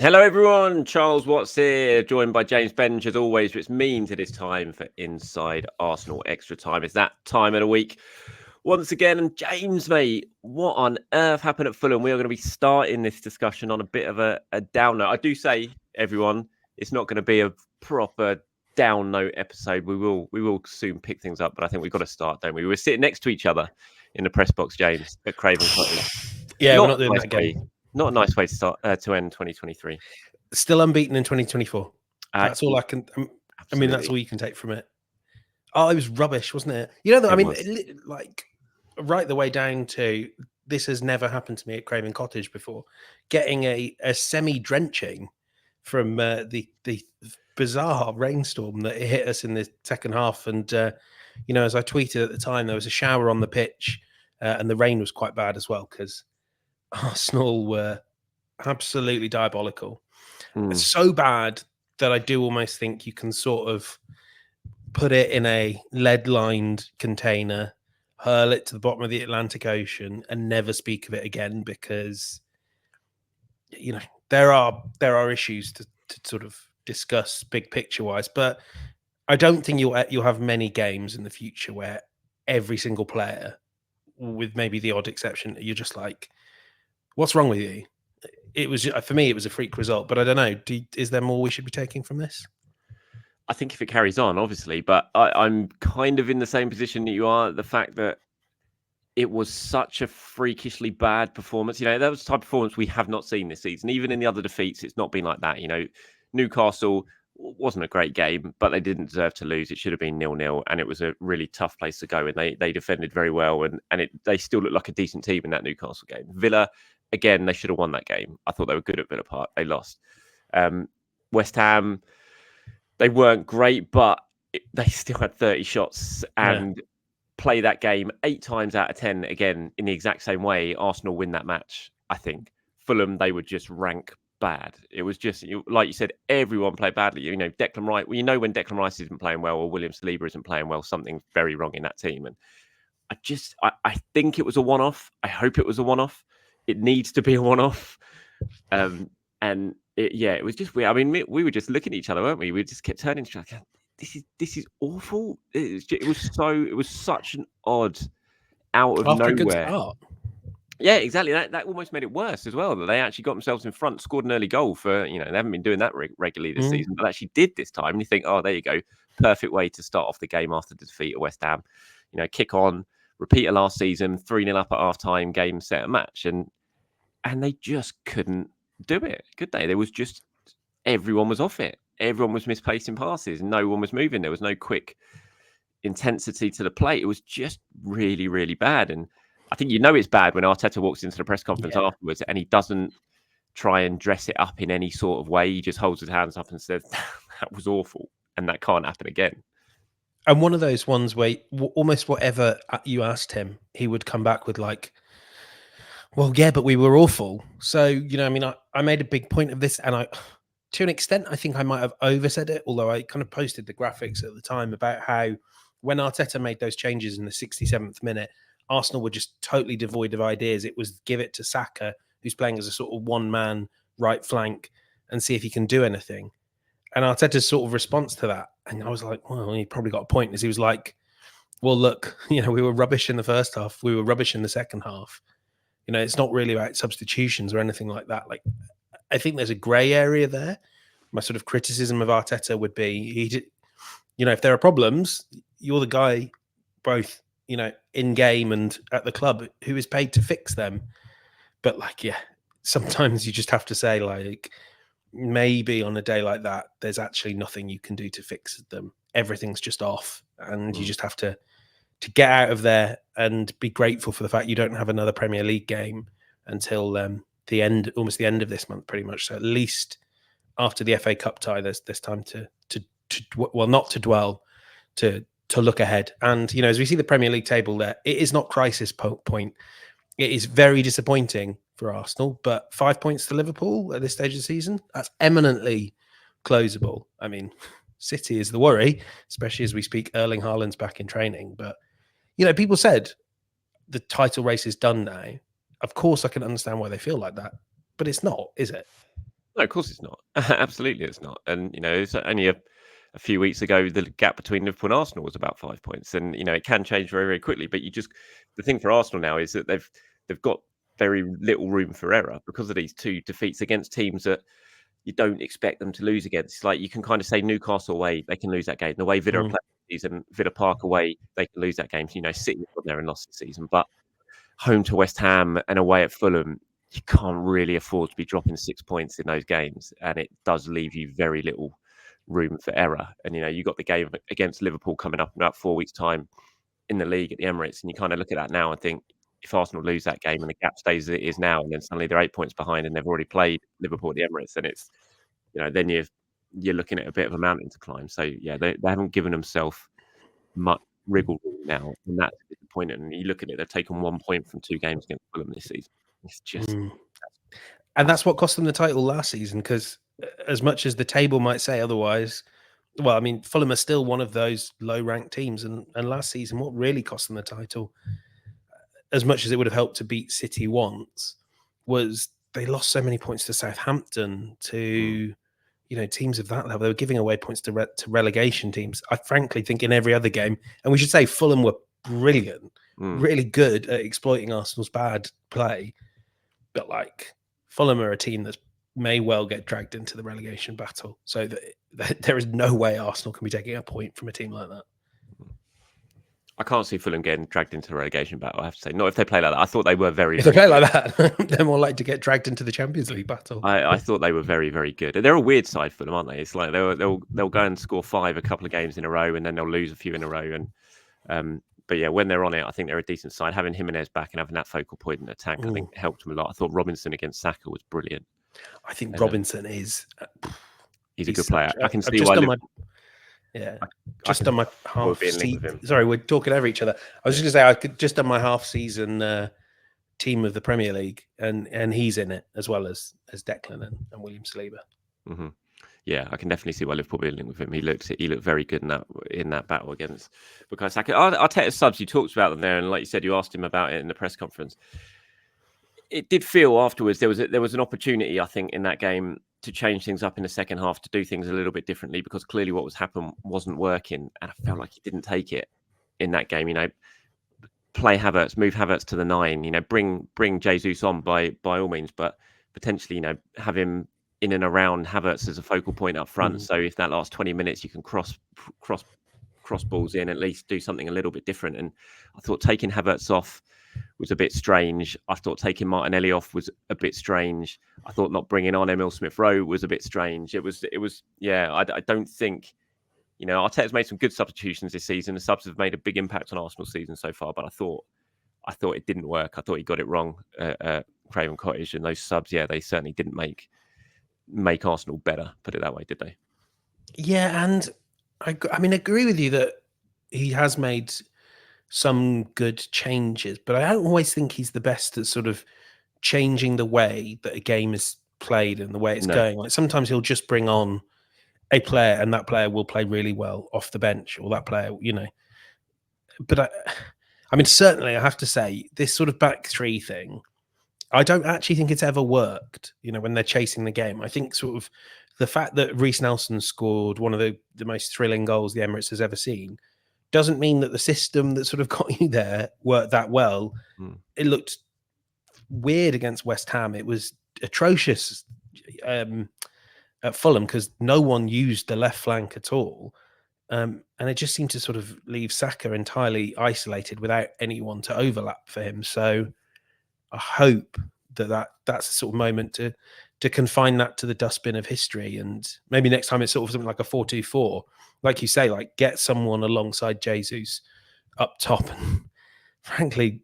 Hello, everyone. Charles Watts here, joined by James Benge as always, which means it is time for Inside Arsenal Extra Time. It's that time of the week once again. And James, mate, what on earth happened at Fulham? We are going to be starting this discussion on a bit of a down note. I do say, everyone, it's not going to be a proper down note episode. We will soon pick things up, but I think we've got to start, don't we? We're sitting next to each other in the press box, James, at Craven Cottage. Yeah, we're not doing that again. Not a nice way to start to end 2023. Still unbeaten in 2024. That's all I can. I mean, that's all you can take from it. Oh, it was rubbish, wasn't it? You know, like right the way down to this has never happened to me at Craven Cottage before. Getting a semi-drenching from the bizarre rainstorm that hit us in the second half, and you know, as I tweeted at the time, there was a shower on the pitch, and the rain was quite bad as well because Arsenal were absolutely diabolical. It's so bad that I do almost think you can sort of put it in a lead-lined container, hurl it to the bottom of the Atlantic Ocean, and never speak of it again, because you know there are issues to sort of discuss big picture-wise. But I don't think you'll have many games in the future where every single player, with maybe the odd exception, you're just like, what's wrong with you? It was, for me, it was a freak result, but I don't know. Is there more we should be taking from this? I think if it carries on, obviously, but I'm kind of in the same position that you are. The fact that it was such a freakishly bad performance. You know, that was the type of performance we have not seen this season. Even in the other defeats, it's not been like that. You know, Newcastle wasn't a great game, but they didn't deserve to lose. It should have been 0-0, and it was a really tough place to go. And they defended very well, and they still looked like a decent team in that Newcastle game. Villa, again, they should have won that game. I thought they were good at Villa Park. They lost. West Ham, they weren't great, but they still had 30 shots and play that game 8 times out of 10 again in the exact same way. Arsenal win that match, I think. Fulham, they were just rank bad. It was just, like you said, everyone played badly. You know, Declan Rice, well, you know, when Declan Rice isn't playing well or William Saliba isn't playing well, something's very wrong in that team. And I think it was a one-off. I hope it was a one-off. It needs to be a one-off. And it was just weird. I mean, we were just looking at each other, weren't we? We just kept turning to each other. This is awful. It was such an odd out of nowhere. Yeah, exactly. That almost made it worse as well. That they actually got themselves in front, scored an early goal for, you know, they haven't been doing that regularly this season, but actually did this time. And you think, oh, there you go, perfect way to start off the game after the defeat at West Ham. You know, kick on, repeat of last season, 3-0 up at half time, game, set, a match, and they just couldn't do it, could they? There was just everyone was off it. Everyone was misplacing passes. No one was moving. There was no quick intensity to the play. It was just really, really bad. And I think it's bad when Arteta walks into the press conference afterwards and he doesn't try and dress it up in any sort of way. He just holds his hands up and says, that was awful. And that can't happen again. And one of those ones where almost whatever you asked him, he would come back with like, well, yeah, but we were awful. So, you know, I mean, I made a big point of this, and to an extent, I think I might have oversaid it, although I kind of posted the graphics at the time about how when Arteta made those changes in the 67th minute, Arsenal were just totally devoid of ideas. It was give it to Saka, who's playing as a sort of one-man right flank, and see if he can do anything. And Arteta's sort of response to that, and I was like, well, he probably got a point, as he was like, well, look, you know, we were rubbish in the first half. We were rubbish in the second half. You know, it's not really about substitutions or anything like that. Like, I think there's a grey area there. My sort of criticism of Arteta would be, you know, if there are problems, you're the guy, both, you know, in game and at the club, who is paid to fix them. But like, yeah, sometimes you just have to say, like, maybe on a day like that, there's actually nothing you can do to fix them. Everything's just off, and you just have to get out of there and be grateful for the fact you don't have another Premier League game until the end, almost the end of this month, pretty much. So at least after the FA Cup tie, there's time to not to dwell, to look ahead. And, you know, as we see the Premier League table there, it is not crisis point. It is very disappointing for Arsenal, but 5 points to Liverpool at this stage of the season, that's eminently closable. I mean, City is the worry, especially as we speak, Erling Haaland's back in training. But, you know, people said the title race is done now. Of course, I can understand why they feel like that, but it's not, is it? No, of course it's not. Absolutely, it's not. And it's only a few weeks ago the gap between Liverpool and Arsenal was about 5 points, and it can change very, very quickly. But the thing for Arsenal now is that they've got very little room for error because of these two defeats against teams that you don't expect them to lose against. Like you can kind of say Newcastle away, they can lose that game. The way Villa are playing this season, Villa Park away, they can lose that game. So, City got there and lost the season, but home to West Ham and away at Fulham, you can't really afford to be dropping 6 points in those games, and it does leave you very little room for error. And you got the game against Liverpool coming up in about 4 weeks' time in the league at the Emirates, and you kind of look at that now and think, if Arsenal lose that game and the gap stays as it is now, and then suddenly they're 8 points behind and they've already played Liverpool at the Emirates, then it's then you're looking at a bit of a mountain to climb. So yeah, they haven't given themselves much wriggle room now, and that's disappointing. And you look at it, they've taken 1 point from 2 games against Fulham this season. It's just, and that's what cost them the title last season. Because as much as the table might say otherwise, well, I mean, Fulham are still one of those low-ranked teams, and last season, what really cost them the title, as much as it would have helped to beat City once, was they lost so many points to Southampton, to teams of that level. They were giving away points to relegation teams. I frankly think in every other game, and we should say Fulham were brilliant, really good at exploiting Arsenal's bad play, but like Fulham are a team that may well get dragged into the relegation battle. So that there is no way Arsenal can be taking a point from a team like that. I can't see Fulham getting dragged into the relegation battle, I have to say. Not if they play like that. I thought they were very, if they play like that, they're more likely to get dragged into the Champions League battle. I thought they were very, very good. They're a weird side for them, aren't they? It's like they'll go and score 5 a couple of games in a row, and then they'll lose a few in a row. And but yeah, when they're on it, I think they're a decent side. Having Jimenez back and having that focal point in attack, I think helped them a lot. I thought Robinson against Saka was brilliant. I think Robinson is he's a good player. I can see why. Just on my half season. Sorry, we're talking over each other. I was just going to say I could just done my half season team of the Premier League, and he's in it as well as Declan and William Saliba. Mm-hmm. Yeah, I can definitely see why Liverpool be linked with him. He looked very good in that battle against Bukayo Saka. Arteta's subs, you talked about them there, and like you said, you asked him about it in the press conference. It did feel afterwards there was an opportunity, I think, in that game to change things up in the second half, to do things a little bit differently, because clearly what was happening wasn't working, and I felt like he didn't take it in that game. Play Havertz, move Havertz to the 9. Bring Jesus on by all means, but potentially have him in and around Havertz as a focal point up front. So if that last 20 minutes you can cross balls in, at least do something a little bit different. And I thought taking Havertz off was a bit strange. I thought taking Martinelli off was a bit strange. I thought not bringing on Emil Smith-Rowe was a bit strange. It was I don't think, Arteta's made some good substitutions this season. The subs have made a big impact on Arsenal's season so far, but I thought it didn't work. I thought he got it wrong at Craven Cottage, and those subs, they certainly didn't make Arsenal better, put it that way, did they? Yeah, and I agree with you that he has made some good changes, but I don't always think he's the best at sort of changing the way that a game is played and the way it's going. Like sometimes he'll just bring on a player and that player will play really well off the bench, or that player, But certainly I have to say this sort of back three thing, I don't actually think it's ever worked, when they're chasing the game. I think sort of the fact that Reece Nelson scored one of the most thrilling goals the Emirates has ever seen doesn't mean that the system that sort of got you there worked that well. It looked weird against West Ham. It was atrocious at Fulham because no one used the left flank at all. And it just seemed to sort of leave Saka entirely isolated without anyone to overlap for him. So I hope that's a sort of moment to confine that to the dustbin of history, and maybe next time it's sort of something like a 4-2-4, like you say, like get someone alongside Jesus up top. And frankly,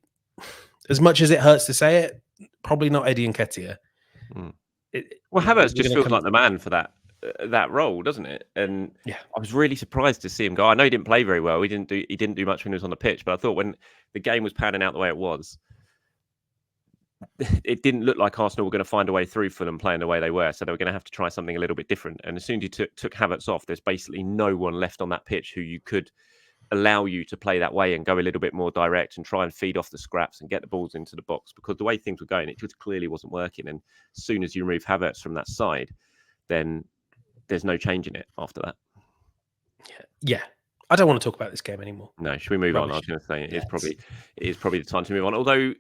as much as it hurts to say it, probably not Eddie Nketiah. Havertz just feels like the man for that role, doesn't it? And I was really surprised to see him go. I know he didn't play very well. He didn't do much when he was on the pitch, but I thought when the game was panning out the way it was, it didn't look like Arsenal were going to find a way through Fulham playing the way they were. So they were going to have to try something a little bit different. And as soon as you took Havertz off, there's basically no one left on that pitch who you could allow you to play that way and go a little bit more direct and try and feed off the scraps and get the balls into the box, because the way things were going, it just clearly wasn't working. And as soon as you remove Havertz from that side, then there's no changing it after that. Yeah. I don't want to talk about this game anymore. No, should we move on? I was going to say it is probably the time to move on. Although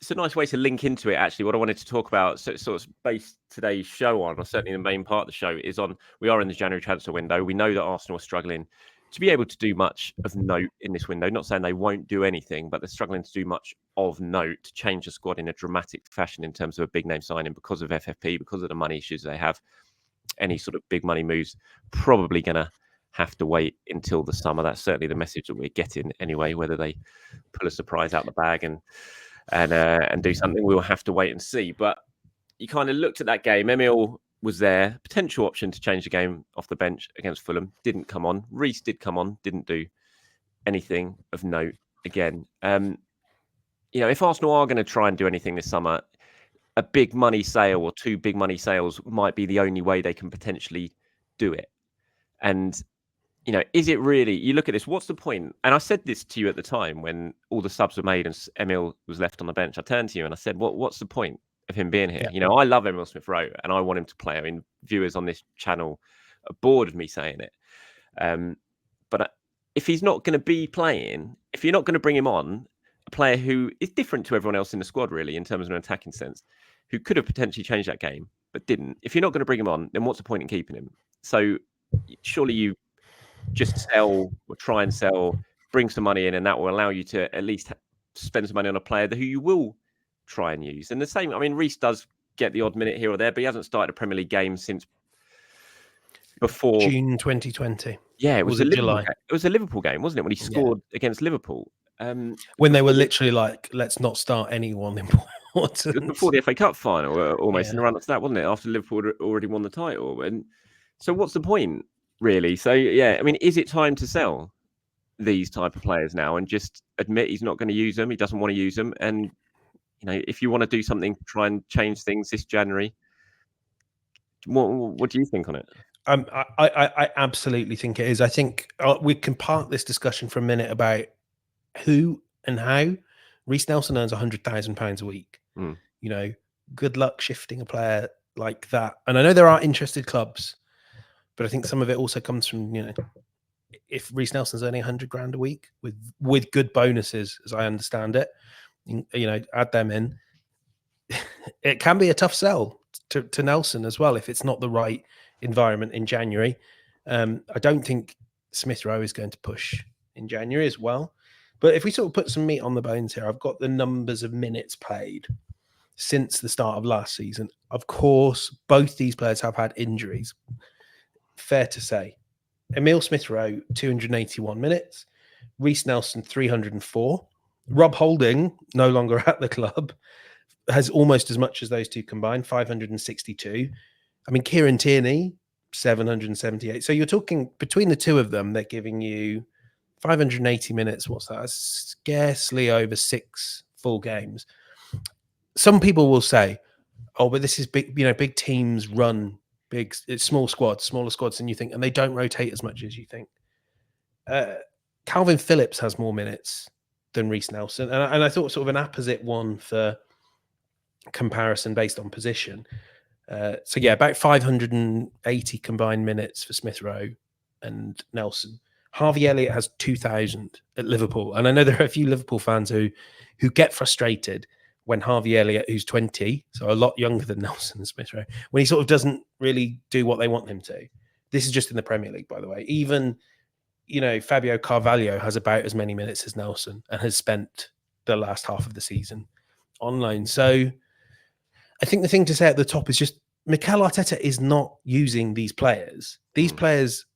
it's a nice way to link into it. Actually, what I wanted to talk about, sort of base today's show on, or certainly the main part of the show, is on. We are in the January transfer window. We know that Arsenal are struggling to be able to do much of note in this window. Not saying they won't do anything, but they're struggling to do much of note to change the squad in a dramatic fashion in terms of a big name signing because of FFP, because of the money issues they have. Any sort of big money moves probably going to have to wait until the summer. That's certainly the message that we're getting anyway. Whether they pull a surprise out the bag and do something, we'll have to wait and see. But you kind of looked at that game. Emil was there, potential option to change the game off the bench against Fulham. Didn't come on. Reece did come on. Didn't do anything of note again. If Arsenal are going to try and do anything this summer, a big money sale or two big money sales might be the only way they can potentially do it. And is it really, you look at this, what's the point? And I said this to you at the time when all the subs were made and Emil was left on the bench. I turned to you and I said, what's the point of him being here? Yeah. I love Emil Smith-Rowe and I want him to play. I mean, viewers on this channel are bored of me saying it. But if he's not going to be playing, if you're not going to bring him on, a player who is different to everyone else in the squad, really, in terms of an attacking sense, who could have potentially changed that game, but didn't. If you're not going to bring him on, then what's the point in keeping him? So surely you just sell or try and sell, bring some money in, and that will allow you to at least spend some money on a player who you will try and use. And the same, I mean, Reece does get the odd minute here or there, but he hasn't started a Premier League game since before June 2020. Yeah, it was a Liverpool July. game. It was a Liverpool game, wasn't it? When he scored against Liverpool. When they were literally like, let's not start anyone important. It was before the FA Cup final, almost in the run up to that, wasn't it? After Liverpool had already won the title. And so what's the point, really? So, yeah, I mean, is it time to sell these type of players now and just admit he's not going to use them? He doesn't want to use them. And, if you want to do something, try and change things this January. What do you think on it? I absolutely think it is. I think we can park this discussion for a minute about who and how. Reece Nelson earns £100,000 a week. Good luck shifting a player like that. And I know there are interested clubs, but I think some of it also comes from, if Reece Nelson's earning 100 grand a week with good bonuses, as I understand it, add them in. It can be a tough sell to Nelson as well if it's not the right environment in January. I don't think Smith-Rowe is going to push in January as well. But if we sort of put some meat on the bones here, I've got the numbers of minutes played since the start of last season. Of course, both these players have had injuries. Fair to say. Emil Smith-Rowe, 281 minutes. Reece Nelson, 304. Rob Holding, no longer at the club, has almost as much as those two combined, 562. I mean, Kieran Tierney, 778. So you're talking between the two of them, they're giving you 580 minutes. What's that? Scarcely over 6 full games. Some people will say, oh, but this is big, big teams run big, it's smaller squads than you think, and they don't rotate as much as you think. Calvin Phillips has more minutes than Reece Nelson. And I thought sort of an opposite one for comparison based on position. So yeah, about 580 combined minutes for Smith-Rowe and Nelson. Harvey Elliott has 2,000 at Liverpool. And I know there are a few Liverpool fans who get frustrated when Harvey Elliott, who's 20, so a lot younger than Nelson Smith-Rowe, when he sort of doesn't really do what they want him to. This is just in the Premier League, by the way. Even, Fabio Carvalho has about as many minutes as Nelson and has spent the last half of the season on loan. So I think the thing to say at the top is just Mikel Arteta is not using these players. These players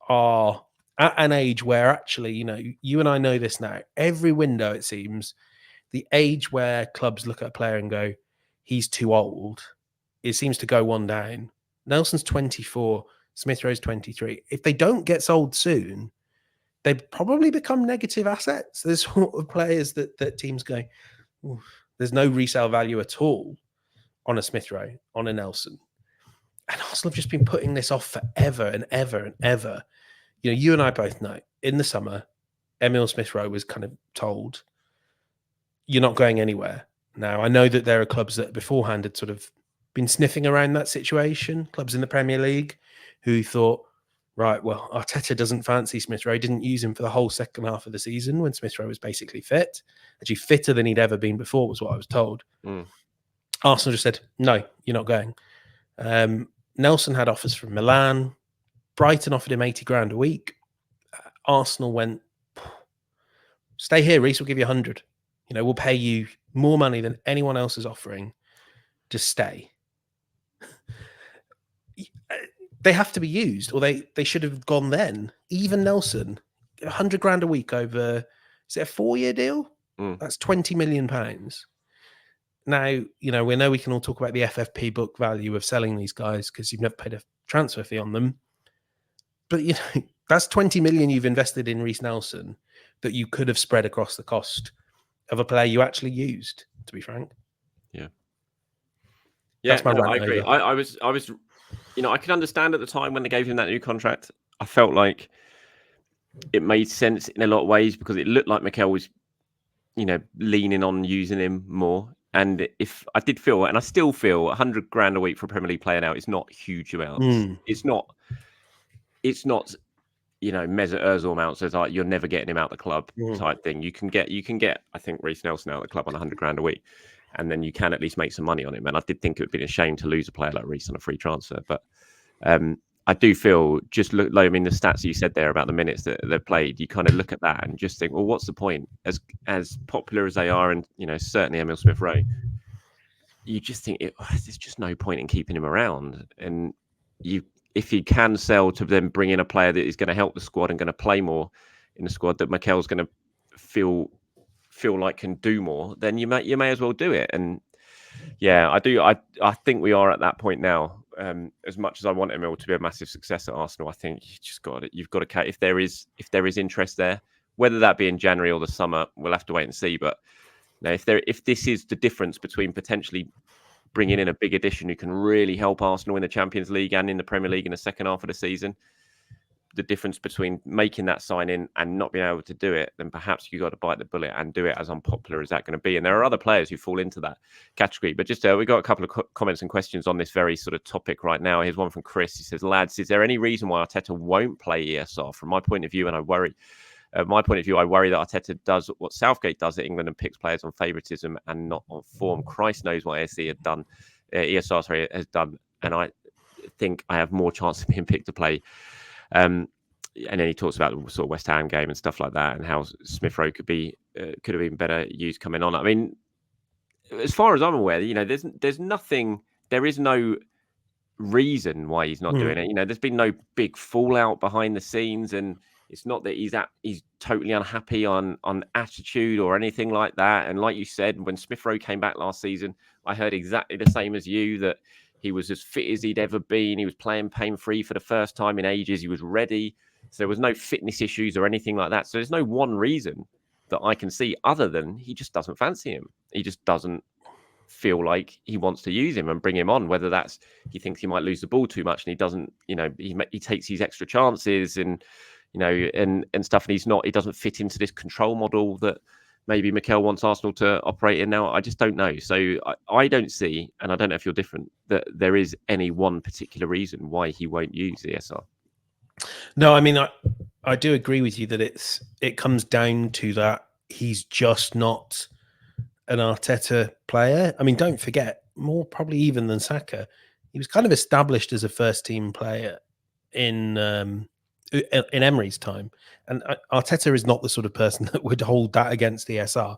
are at an age where actually, you and I know this now. Every window, it seems, the age where clubs look at a player and go, he's too old, it seems to go one down. Nelson's 24, Smith-Rowe's 23. If they don't get sold soon, they probably become negative assets. There's sort of players that teams go, there's no resale value at all on a Smith-Rowe, on a Nelson. And Arsenal have just been putting this off forever and ever and ever. You and I both know, in the summer, Emile Smith-Rowe was kind of told, you're not going anywhere. Now, I know that there are clubs that beforehand had sort of been sniffing around that situation, clubs in the Premier League, who thought, right, well, Arteta doesn't fancy Smith-Rowe, didn't use him for the whole second half of the season when Smith-Rowe was basically fit, actually fitter than he'd ever been before, was what I was told. Arsenal just said, no, you're not going. Nelson had offers from Milan. Brighton offered him 80 grand a week. Arsenal went, stay here, Reece, we'll give you 100. We'll pay you more money than anyone else is offering. Just stay. They have to be used, or they should have gone then. Even Nelson, 100 grand a week over, is it a 4-year deal? That's 20 million pounds. Now, we know we can all talk about the FFP book value of selling these guys because you've never paid a transfer fee on them. But, that's 20 million you've invested in Reece Nelson that you could have spread across the cost of a player you actually used, to be frank. Yeah. That's my rant I agree. over. I was, I could understand at the time when they gave him that new contract. I felt like it made sense in a lot of ways because it looked like Mikel was, leaning on using him more. And if I did feel, and I still feel, 100 grand a week for a Premier League player now is not huge amounts. It's not, Mesut Ozil amounts as like you're never getting him out the club type thing. You can get, I think, Reece Nelson out of the club on 100 grand a week, and then you can at least make some money on him. And I did think it would be a shame to lose a player like Reece on a free transfer, but I do feel the stats you said there about the minutes that they've played, you kind of look at that and just think, well, what's the point? As popular as they are, and certainly Emile Smith-Rowe, you just think there's just no point in keeping him around. And if you can sell to then bring in a player that is going to help the squad and going to play more in the squad, that Mikel's going to feel like can do more, then you may as well do it. And yeah, I do. I think we are at that point now. As much as I want Emile to be a massive success at Arsenal, I think you've got to if there is interest there, whether that be in January or the summer, we'll have to wait and see. But if this is the difference between potentially bringing in a big addition who can really help Arsenal in the Champions League and in the Premier League in the second half of the season, the difference between making that sign-in and not being able to do it, then perhaps you got to bite the bullet and do it, as unpopular as that going to be. And there are other players who fall into that category. But just we got a couple of comments and questions on this very sort of topic right now. Here's one from Chris. He says, lads, is there any reason why Arteta won't play ESR? From my point of view, and I worry that Arteta does what Southgate does at England and picks players on favouritism and not on form. Christ knows what ESR has done. And I think I have more chance of being picked to play. And then he talks about the sort of West Ham game and stuff like that, and how Smith-Rowe could have been better used coming on. I mean, as far as I'm aware, there's nothing. There is no reason why he's not doing it. There's been no big fallout behind the scenes, and it's not that he's totally unhappy on attitude or anything like that. And like you said, when Smith-Rowe came back last season, I heard exactly the same as you, that he was as fit as he'd ever been. He was playing pain-free for the first time in ages. He was ready. So there was no fitness issues or anything like that. So there's no one reason that I can see other than he just doesn't fancy him. He just doesn't feel like he wants to use him and bring him on, whether that's he thinks he might lose the ball too much and he doesn't, he takes these extra chances and, and stuff. And he doesn't fit into this control model that maybe Mikel wants Arsenal to operate in now. I just don't know. So I don't see, and I don't know if you're different, that there is any one particular reason why he won't use ESR. No, I mean, I do agree with you that it comes down to that he's just not an Arteta player. I mean, don't forget, more probably even than Saka, he was kind of established as a first team player in Emery's time, and Arteta is not the sort of person that would hold that against ESR,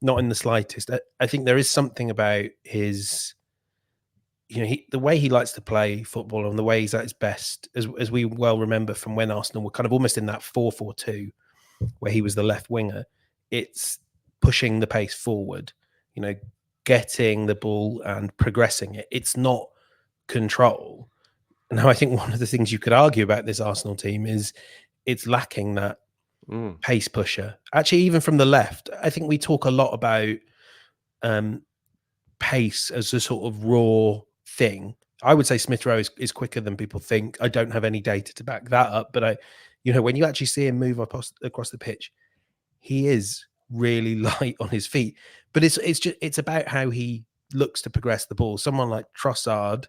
not in the slightest. I think there is something about his, the way he likes to play football and the way he's at his best, as we well remember from when Arsenal were kind of almost in that 4-4-2, where he was the left winger. It's pushing the pace forward, getting the ball and progressing it. It's not control. Now, I think one of the things you could argue about this Arsenal team is it's lacking that pace pusher. Actually, even from the left, I think we talk a lot about pace as a sort of raw thing. I would say Smith-Rowe is quicker than people think. I don't have any data to back that up, but when you actually see him move across the pitch, he is really light on his feet. But it's about how he looks to progress the ball. Someone like Trossard,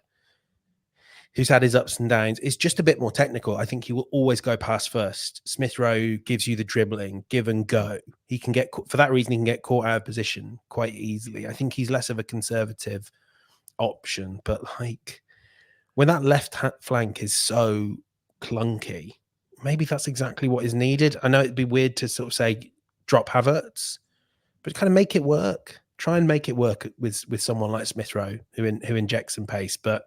who's had his ups and downs, is just a bit more technical. I think he will always go pass first. Smith Rowe gives you the dribbling, give and go. He can get, for that reason, he can get caught out of position quite easily. I think he's less of a conservative option, but like when that left flank is so clunky, maybe that's exactly what is needed. I know it'd be weird to sort of say drop Havertz, but kind of make it work. Try and make it work with someone like Smith Rowe who injects some pace. But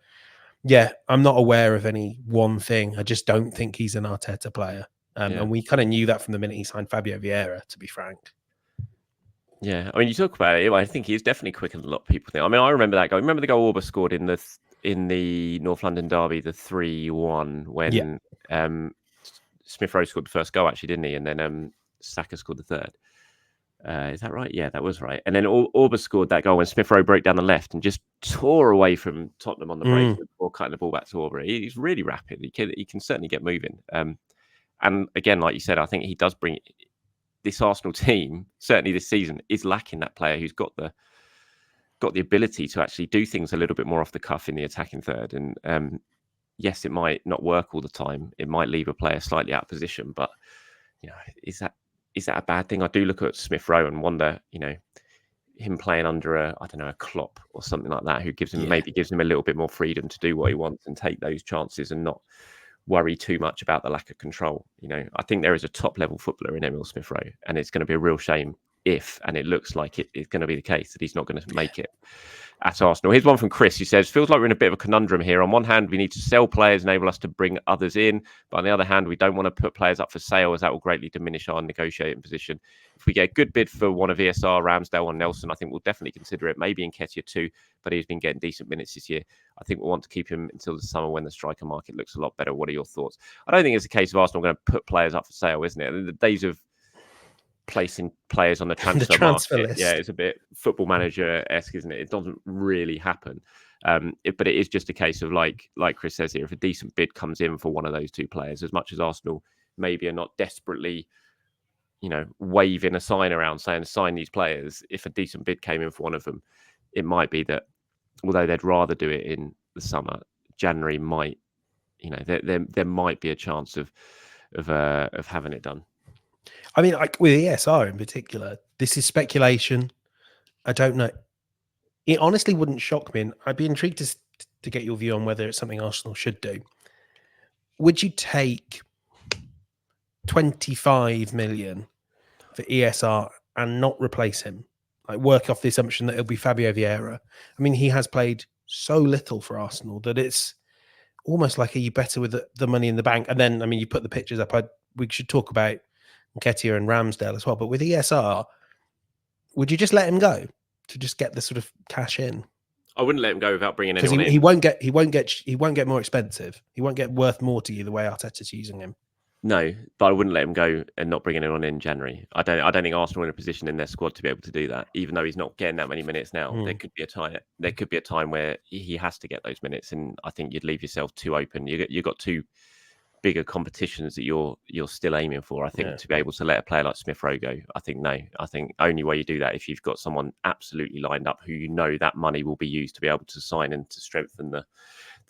yeah, I'm not aware of any one thing. I just don't think he's an Arteta player. And we kind of knew that from the minute he signed Fabio Vieira, to be frank. Yeah, I mean, you talk about it. I think he's definitely quicker than a lot of people think. I mean, I remember that goal. Remember the goal Auba scored in the North London derby, the 3-1, when Smith Rowe scored the first goal, actually, didn't he? And then Saka scored the third. Is that right? Yeah, that was right. And then Auba scored that goal when Smith Rowe broke down the left and just tore away from Tottenham on the break before cutting the ball back to Auba. He's really rapid. He can certainly get moving. And again, like you said, I think he does bring this Arsenal team, certainly this season, is lacking that player who's got the ability to actually do things a little bit more off the cuff in the attacking third. And yes, it might not work all the time. It might leave a player slightly out of position, but is that a bad thing? I do look at Smith Rowe and wonder, him playing under a Klopp or something like that, who maybe gives him a little bit more freedom to do what he wants and take those chances and not worry too much about the lack of control. I think there is a top level footballer in Emil Smith Rowe, and it's going to be a real shame if, and it looks like it's going to be the case, that he's not going to make it at Arsenal. Here's one from Chris, who says, feels like we're in a bit of a conundrum here. On one hand, we need to sell players, enable us to bring others in. But on the other hand, we don't want to put players up for sale, as that will greatly diminish our negotiating position. If we get a good bid for one of ESR, Ramsdale or Nelson, I think we'll definitely consider it. Maybe Nketiah too, but he's been getting decent minutes this year. I think we'll want to keep him until the summer when the striker market looks a lot better. What are your thoughts? I don't think it's a case of Arsenal going to put players up for sale, isn't it? The days of placing players on the transfer market list. Yeah, it's a bit Football Manager-esque, isn't it? It doesn't really happen. But it is just a case of, like Chris says here, if a decent bid comes in for one of those two players, as much as Arsenal maybe are not desperately, waving a sign around saying sign these players, if a decent bid came in for one of them, it might be that, although they'd rather do it in the summer, January might, there might be a chance of having it done. I mean, like with ESR in particular, this is speculation. I don't know. It honestly wouldn't shock me, and I'd be intrigued to get your view on whether it's something Arsenal should do. Would you take 25 million for ESR and not replace him? Like, work off the assumption that it'll be Fabio Vieira. I mean, he has played so little for Arsenal that it's almost like, are you better with the money in the bank? And then, I mean, you put the pictures up. We should talk about Nketiah and Ramsdale as well. But with ESR, would you just let him go to just get the sort of cash in? I wouldn't let him go without bringing anyone in. He won't get more expensive. He won't get worth more to you the way Arteta's using him. No, but I wouldn't let him go and not bring anyone in January. I don't think Arsenal are in a position in their squad to be able to do that. Even though he's not getting that many minutes now, there could be a time where he has to get those minutes, and I think you'd leave yourself too open. You've got two bigger competitions that you're still aiming for. I think to be able to let a player like Smith Rowe go, I think only way you do that if you've got someone absolutely lined up who that money will be used to be able to sign and to strengthen the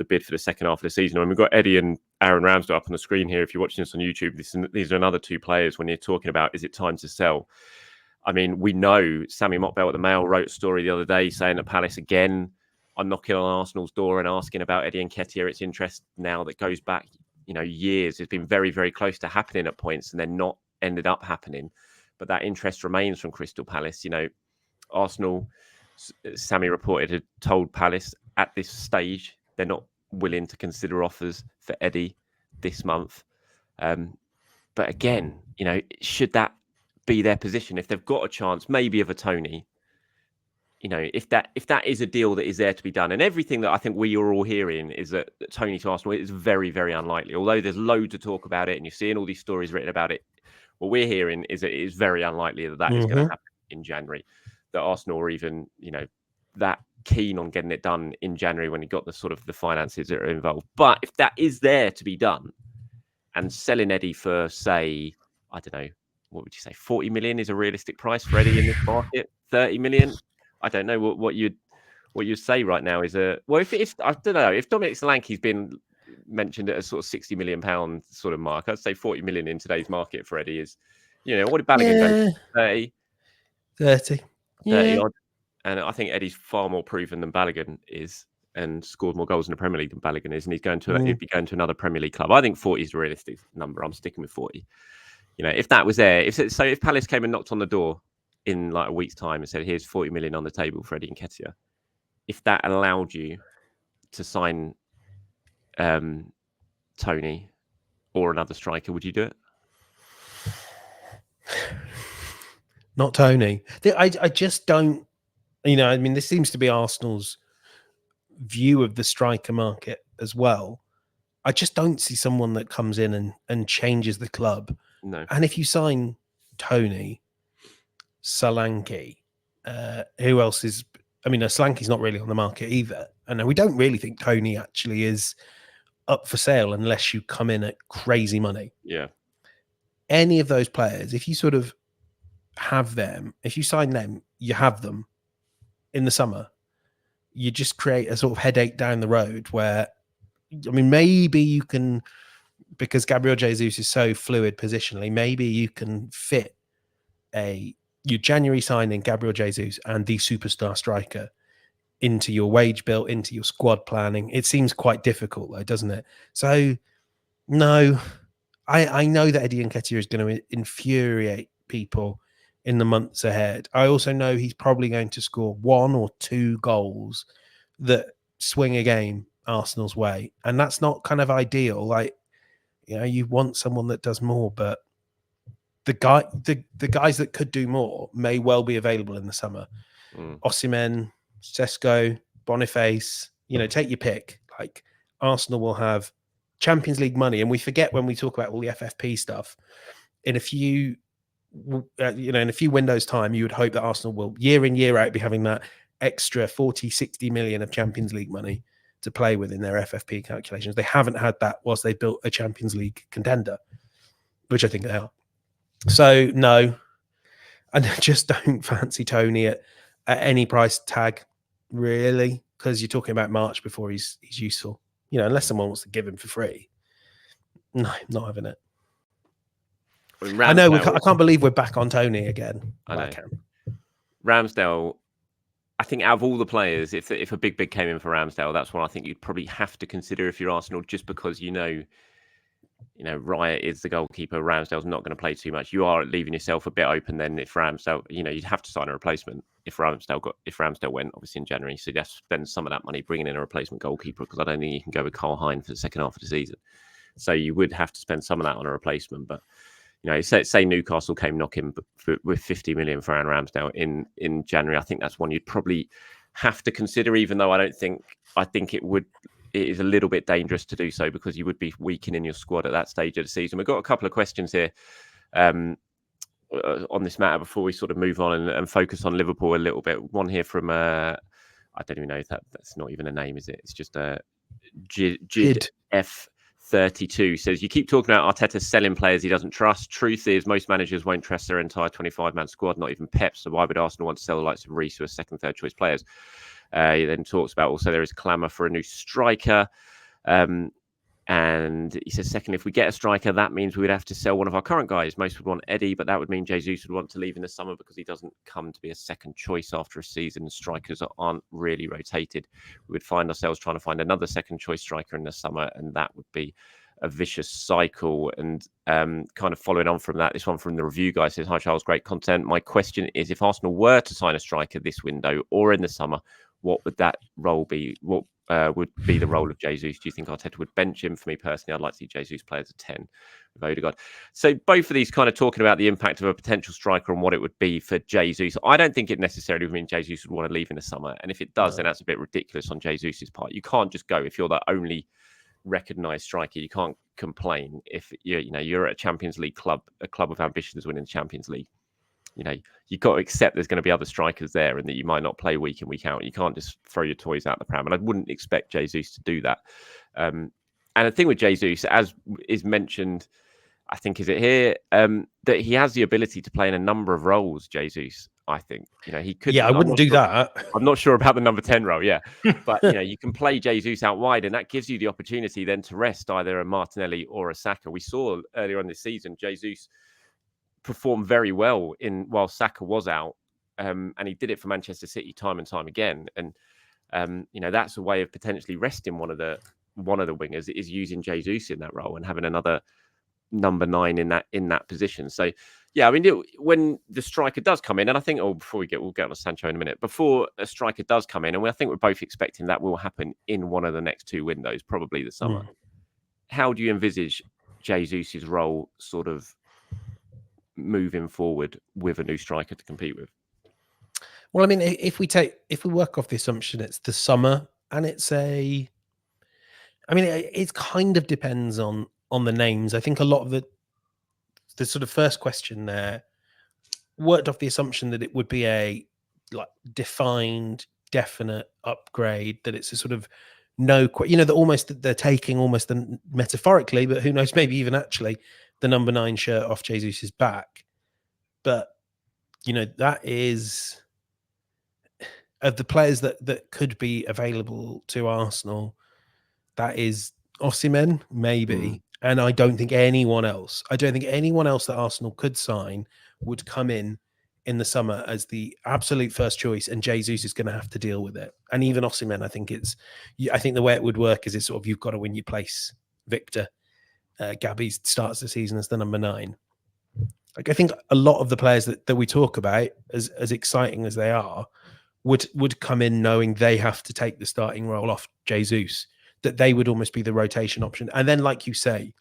bid for the second half of the season. And we've got Eddie and Aaron Ramsdale up on the screen here. If you're watching this on YouTube, these are another two players when you're talking about, is it time to sell? I mean, we know Sammy Mockbell at the Mail wrote a story the other day saying that Palace again are knocking on Arsenal's door and asking about Eddie Nketiah. It's interest now that goes back, years. It's been very, very close to happening at points and then not ended up happening. But that interest remains from Crystal Palace. Arsenal, Sammy reported, had told Palace at this stage they're not willing to consider offers for Eddie this month. But again, should that be their position? If they've got a chance, maybe of a Tony, if that is a deal that is there to be done, and everything that I think we are all hearing is that Tony to Arsenal is very, very unlikely. Although there's loads of talk about it, and you're seeing all these stories written about it, what we're hearing is that it is very unlikely that is going to happen in January. That Arsenal are even, that keen on getting it done in January when you got the sort of the finances that are involved. But if that is there to be done, and selling Eddie for, say, I don't know, what would you say? 40 million is a realistic price for Eddie in this market. 30 million. I don't know what you'd say right now is if I don't know if Dominic Solanke's been mentioned at a sort of 60 million pound sort of mark. I'd say 40 million in today's market for Eddie is, what did Balogun go? 30? 30. 30 Yeah. odd. And I think Eddie's far more proven than Balogun is, and scored more goals in the Premier League than Balogun is, and he'd be going to another Premier League club. I think 40 is a realistic number. I'm sticking with 40. If that was there, if Palace came and knocked on the door in like a week's time and said, "Here's 40 million on the table for Eddie Nketiah," if that allowed you to sign Tony or another striker, would you do it? Not Tony. I just don't. I mean, this seems to be Arsenal's view of the striker market as well. I just don't see someone that comes in and changes the club. No. And if you sign Tony, Solanke, who else is? I mean, Solanke's not really on the market either. And we don't really think Tony actually is up for sale unless you come in at crazy money. Yeah. Any of those players, if you sort of have them, if you sign them, you have them in the summer. You just create a sort of headache down the road where, I mean, maybe you can, because Gabriel Jesus is so fluid positionally, maybe you can fit your January signing Gabriel Jesus and the superstar striker into your wage bill, into your squad planning. It seems quite difficult though, doesn't it? So no, I know that Eddie Nketiah is going to infuriate people in the months ahead. I also know he's probably going to score 1 or 2 goals that swing a game Arsenal's way, and that's not kind of ideal. Like, you want someone that does more, but the guys that could do more may well be available in the summer. Osimhen, Sesko, Boniface, take your pick. Like, Arsenal will have Champions League money, and we forget when we talk about all the FFP stuff. In a few windows time, you would hope that Arsenal will year in, year out be having that extra 40, 60 million of Champions League money to play with in their FFP calculations. They haven't had that whilst they built a Champions League contender, which I think they are. So no, I just don't fancy Tony at any price tag, really, because you're talking about March before he's useful. Unless someone wants to give him for free. No, not having it. I know. I can't believe we're back on Tony again. I can. Ramsdale, I think out of all the players, if a big came in for Ramsdale, that's one I think you'd probably have to consider if you're Arsenal, just because Raya is the goalkeeper. Ramsdale's not going to play too much. You are leaving yourself a bit open then if Ramsdale, you'd have to sign a replacement if Ramsdale went, obviously, in January. So you'd have to spend some of that money bringing in a replacement goalkeeper, because I don't think you can go with Carl Hein for the second half of the season. So you would have to spend some of that on a replacement. But say Newcastle came knocking with 50 million for Aaron Ramsdale in January, I think that's one you'd probably have to consider, even though I think it is a little bit dangerous to do so, because you would be weakening your squad at that stage of the season. We've got a couple of questions here on this matter before we sort of move on and focus on Liverpool a little bit. One here from I don't even know if that's not even a name, is it? It's just a Jid F32 says, you keep talking about Arteta selling players he doesn't trust. Truth is, most managers won't trust their entire 25-man squad, not even Pep. So why would Arsenal want to sell the likes of Reece, who are second, third choice players? He then talks about also there is clamour for a new striker. And he says, second, if we get a striker, that means we would have to sell one of our current guys. Most would want Eddie, but that would mean Jesus would want to leave in the summer because he doesn't come to be a second choice after a season. Strikers aren't really rotated. We would find ourselves trying to find another second choice striker in the summer, and that would be a vicious cycle. And kind of following on from that, this one from the review guy says, hi Charles, great content. My question is, if Arsenal were to sign a striker this window or in the summer, what would that role be? What would be the role of Jesus? Do you think Arteta would bench him? For me personally, I'd like to see Jesus play as a 10 with Odegaard. So both of these kind of talking about the impact of a potential striker and what it would be for Jesus. I don't think it necessarily would mean Jesus would want to leave in the summer. And if it does, then that's a bit ridiculous on Jesus's part. You can't just go, if you're the only recognised striker, you can't complain if you're at a Champions League club, a club of ambitions winning the Champions League. You've got to accept there's going to be other strikers there and that you might not play week in, week out. You can't just throw your toys out the pram. And I wouldn't expect Jesus to do that. And the thing with Jesus, as is mentioned, I think, is it here, that he has the ability to play in a number of roles, Jesus. I think, he could. Yeah, I wouldn't do that. I'm not sure about the number 10 role, yeah. But, you can play Jesus out wide, and that gives you the opportunity then to rest either a Martinelli or a Saka. We saw earlier on this season, Jesus performed very well while Saka was out, and he did it for Manchester City time and time again. And, that's a way of potentially resting one of the wingers, is using Jesus in that role and having another number 9 in that position. So yeah, I mean, when the striker does come in, and I think, we'll get on to Sancho in a minute. Before a striker does come in, and I think we're both expecting that will happen in one of the next 2 windows, probably the summer. How do you envisage Jesus's role sort of moving forward with a new striker to compete with? Well, I mean, if we work off the assumption it's the summer, and it kind of depends on the names. I think a lot of the sort of first question there worked off the assumption that it would be a defined, definite upgrade, that it's a sort of that almost they're taking almost metaphorically, but who knows, maybe even actually, the number 9 shirt off Jesus's back. But that is, of the players that could be available to Arsenal, that is Osimhen, maybe. And I don't think anyone else that Arsenal could sign would come in the summer as the absolute first choice, and Jesus is going to have to deal with it. And even Osimhen, I think the way it would work is it's sort of, you've got to win your place, Victor. Gabby starts the season as the number 9. Like, I think a lot of the players that we talk about, as exciting as they are, would come in knowing they have to take the starting role off Jesus, that they would almost be the rotation option. And then, like you say,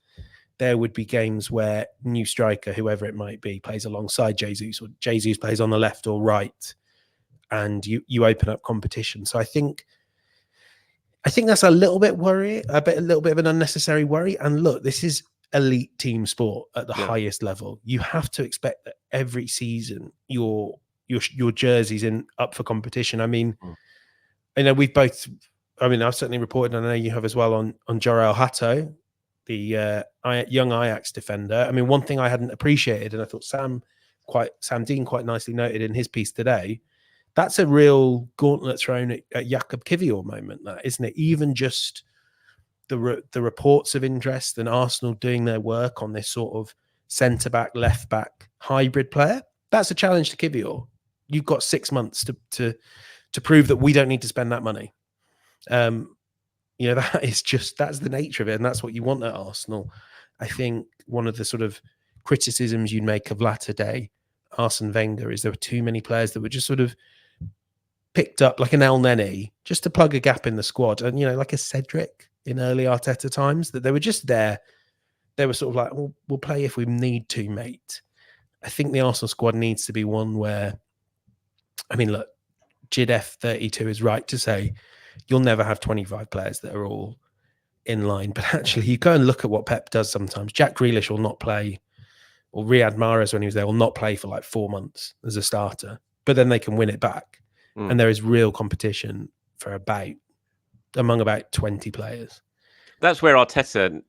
there would be games where new striker, whoever it might be, plays alongside Jesus, or Jesus plays on the left or right, and you open up competition. So I think that's a little bit a little bit of an unnecessary worry. And look, this is elite team sport at the highest level. You have to expect that every season your jersey's up for competition. I mean, we've both. I mean, I've certainly reported, and I know you have as well, on Jorel Hato, the young Ajax defender. I mean, one thing I hadn't appreciated, and I thought Sam Dean quite nicely noted in his piece today, that's a real gauntlet thrown at Jakub Kiwior moment, that, isn't it? Even just the reports of interest and Arsenal doing their work on this sort of centre-back, left-back hybrid player, that's a challenge to Kiwior. You've got 6 months to prove that we don't need to spend that money. That's the nature of it, and that's what you want at Arsenal. I think one of the sort of criticisms you'd make of latter day Arsene Wenger is there were too many players that were just sort of picked up, like an El Neni, just to plug a gap in the squad, and like a Cedric in early Arteta times, that they were just there. They were sort of like, well, we'll play if we need to, mate. I think the Arsenal squad needs to be one where, I mean, look, JDF32 is right to say you'll never have 25 players that are all in line. But actually, you go and look at what Pep does sometimes. Jack Grealish will not play, or Riyad Mahrez, when he was there, will not play for like 4 months as a starter. But then they can win it back. And there is real competition for among about 20 players. That's where Arteta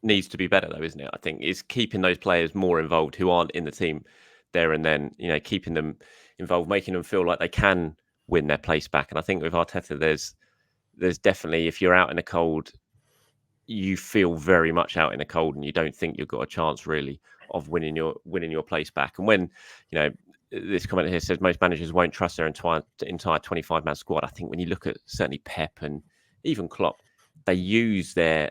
needs to be better, though, isn't it? I think is keeping those players more involved who aren't in the team there and then, keeping them involved, making them feel like they can win their place back. And I think with Arteta, there's definitely, if you're out in the cold, you feel very much out in the cold, and you don't think you've got a chance really of winning your place back. And when, this comment here says most managers won't trust their entire 25-man squad. I think when you look at certainly Pep and even Klopp, they use their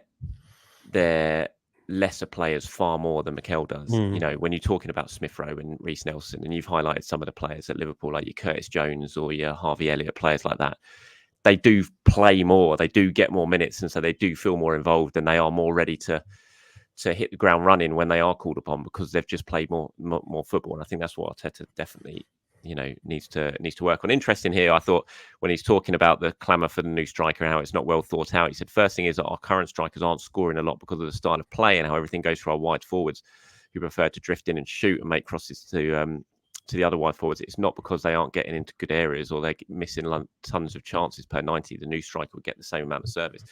lesser players far more than Mikel does. When you're talking about Smith Rowe and Reece Nelson, and you've highlighted some of the players at Liverpool, like your Curtis Jones or your Harvey Elliott, players like that, they do play more, they do get more minutes, and so they do feel more involved, and they are more ready to hit the ground running when they are called upon, because they've just played more football. And I think that's what Arteta definitely needs to work on. Interesting here, I thought, when he's talking about the clamour for the new striker and how it's not well thought out, he said first thing is that our current strikers aren't scoring a lot because of the style of play and how everything goes for our wide forwards, who prefer to drift in and shoot and make crosses to to the other wide forwards, it's not because they aren't getting into good areas or they're missing tons of chances per 90. The new striker would get the same amount of service.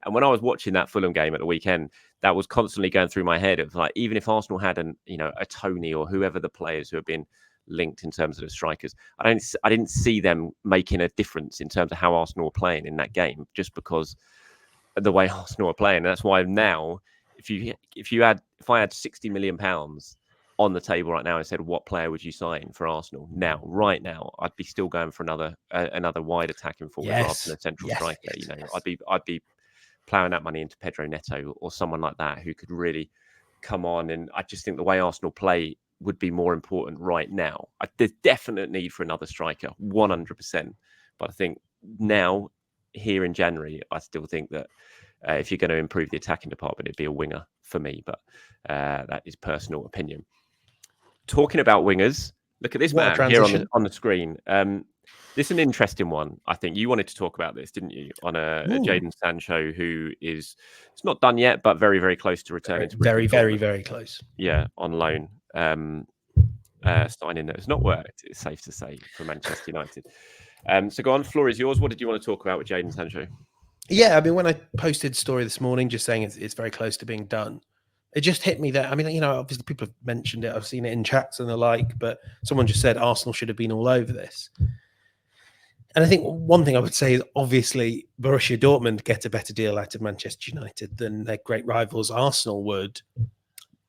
And when I was watching that Fulham game at the weekend, that was constantly going through my head of like, even if Arsenal had a Tony or whoever the players who have been linked in terms of the strikers, I didn't see them making a difference in terms of how Arsenal were playing in that game, just because of the way Arsenal are playing. And that's why now, if I had £60 million on the table right now and said, what player would you sign for Arsenal now, right now, I'd be still going for another wide attacking forward rather than a central striker. I'd be ploughing that money into Pedro Neto or someone like that who could really come on. And I just think the way Arsenal play would be more important right now. There's definite need for another striker, 100%. But I think now, here in January, I still think that if you're going to improve the attacking department, it'd be a winger for me. But that is personal opinion. Talking about wingers, look at this man here on the screen. This is an interesting one. I think you wanted to talk about this, didn't you? On a Jadon Sancho, who it's not done yet, but very, very close to returning to Brisbane. Very, very close. Yeah, on loan. Signing that has not worked, it's safe to say, for Manchester United. So go on, floor is yours. What did you want to talk about with Jadon Sancho? Yeah, I mean, when I posted a story this morning just saying it's very close to being done, it just hit me that, I mean, obviously people have mentioned it, I've seen it in chats and the like, but someone just said Arsenal should have been all over this. And I think one thing I would say is obviously Borussia Dortmund get a better deal out of Manchester United than their great rivals Arsenal would.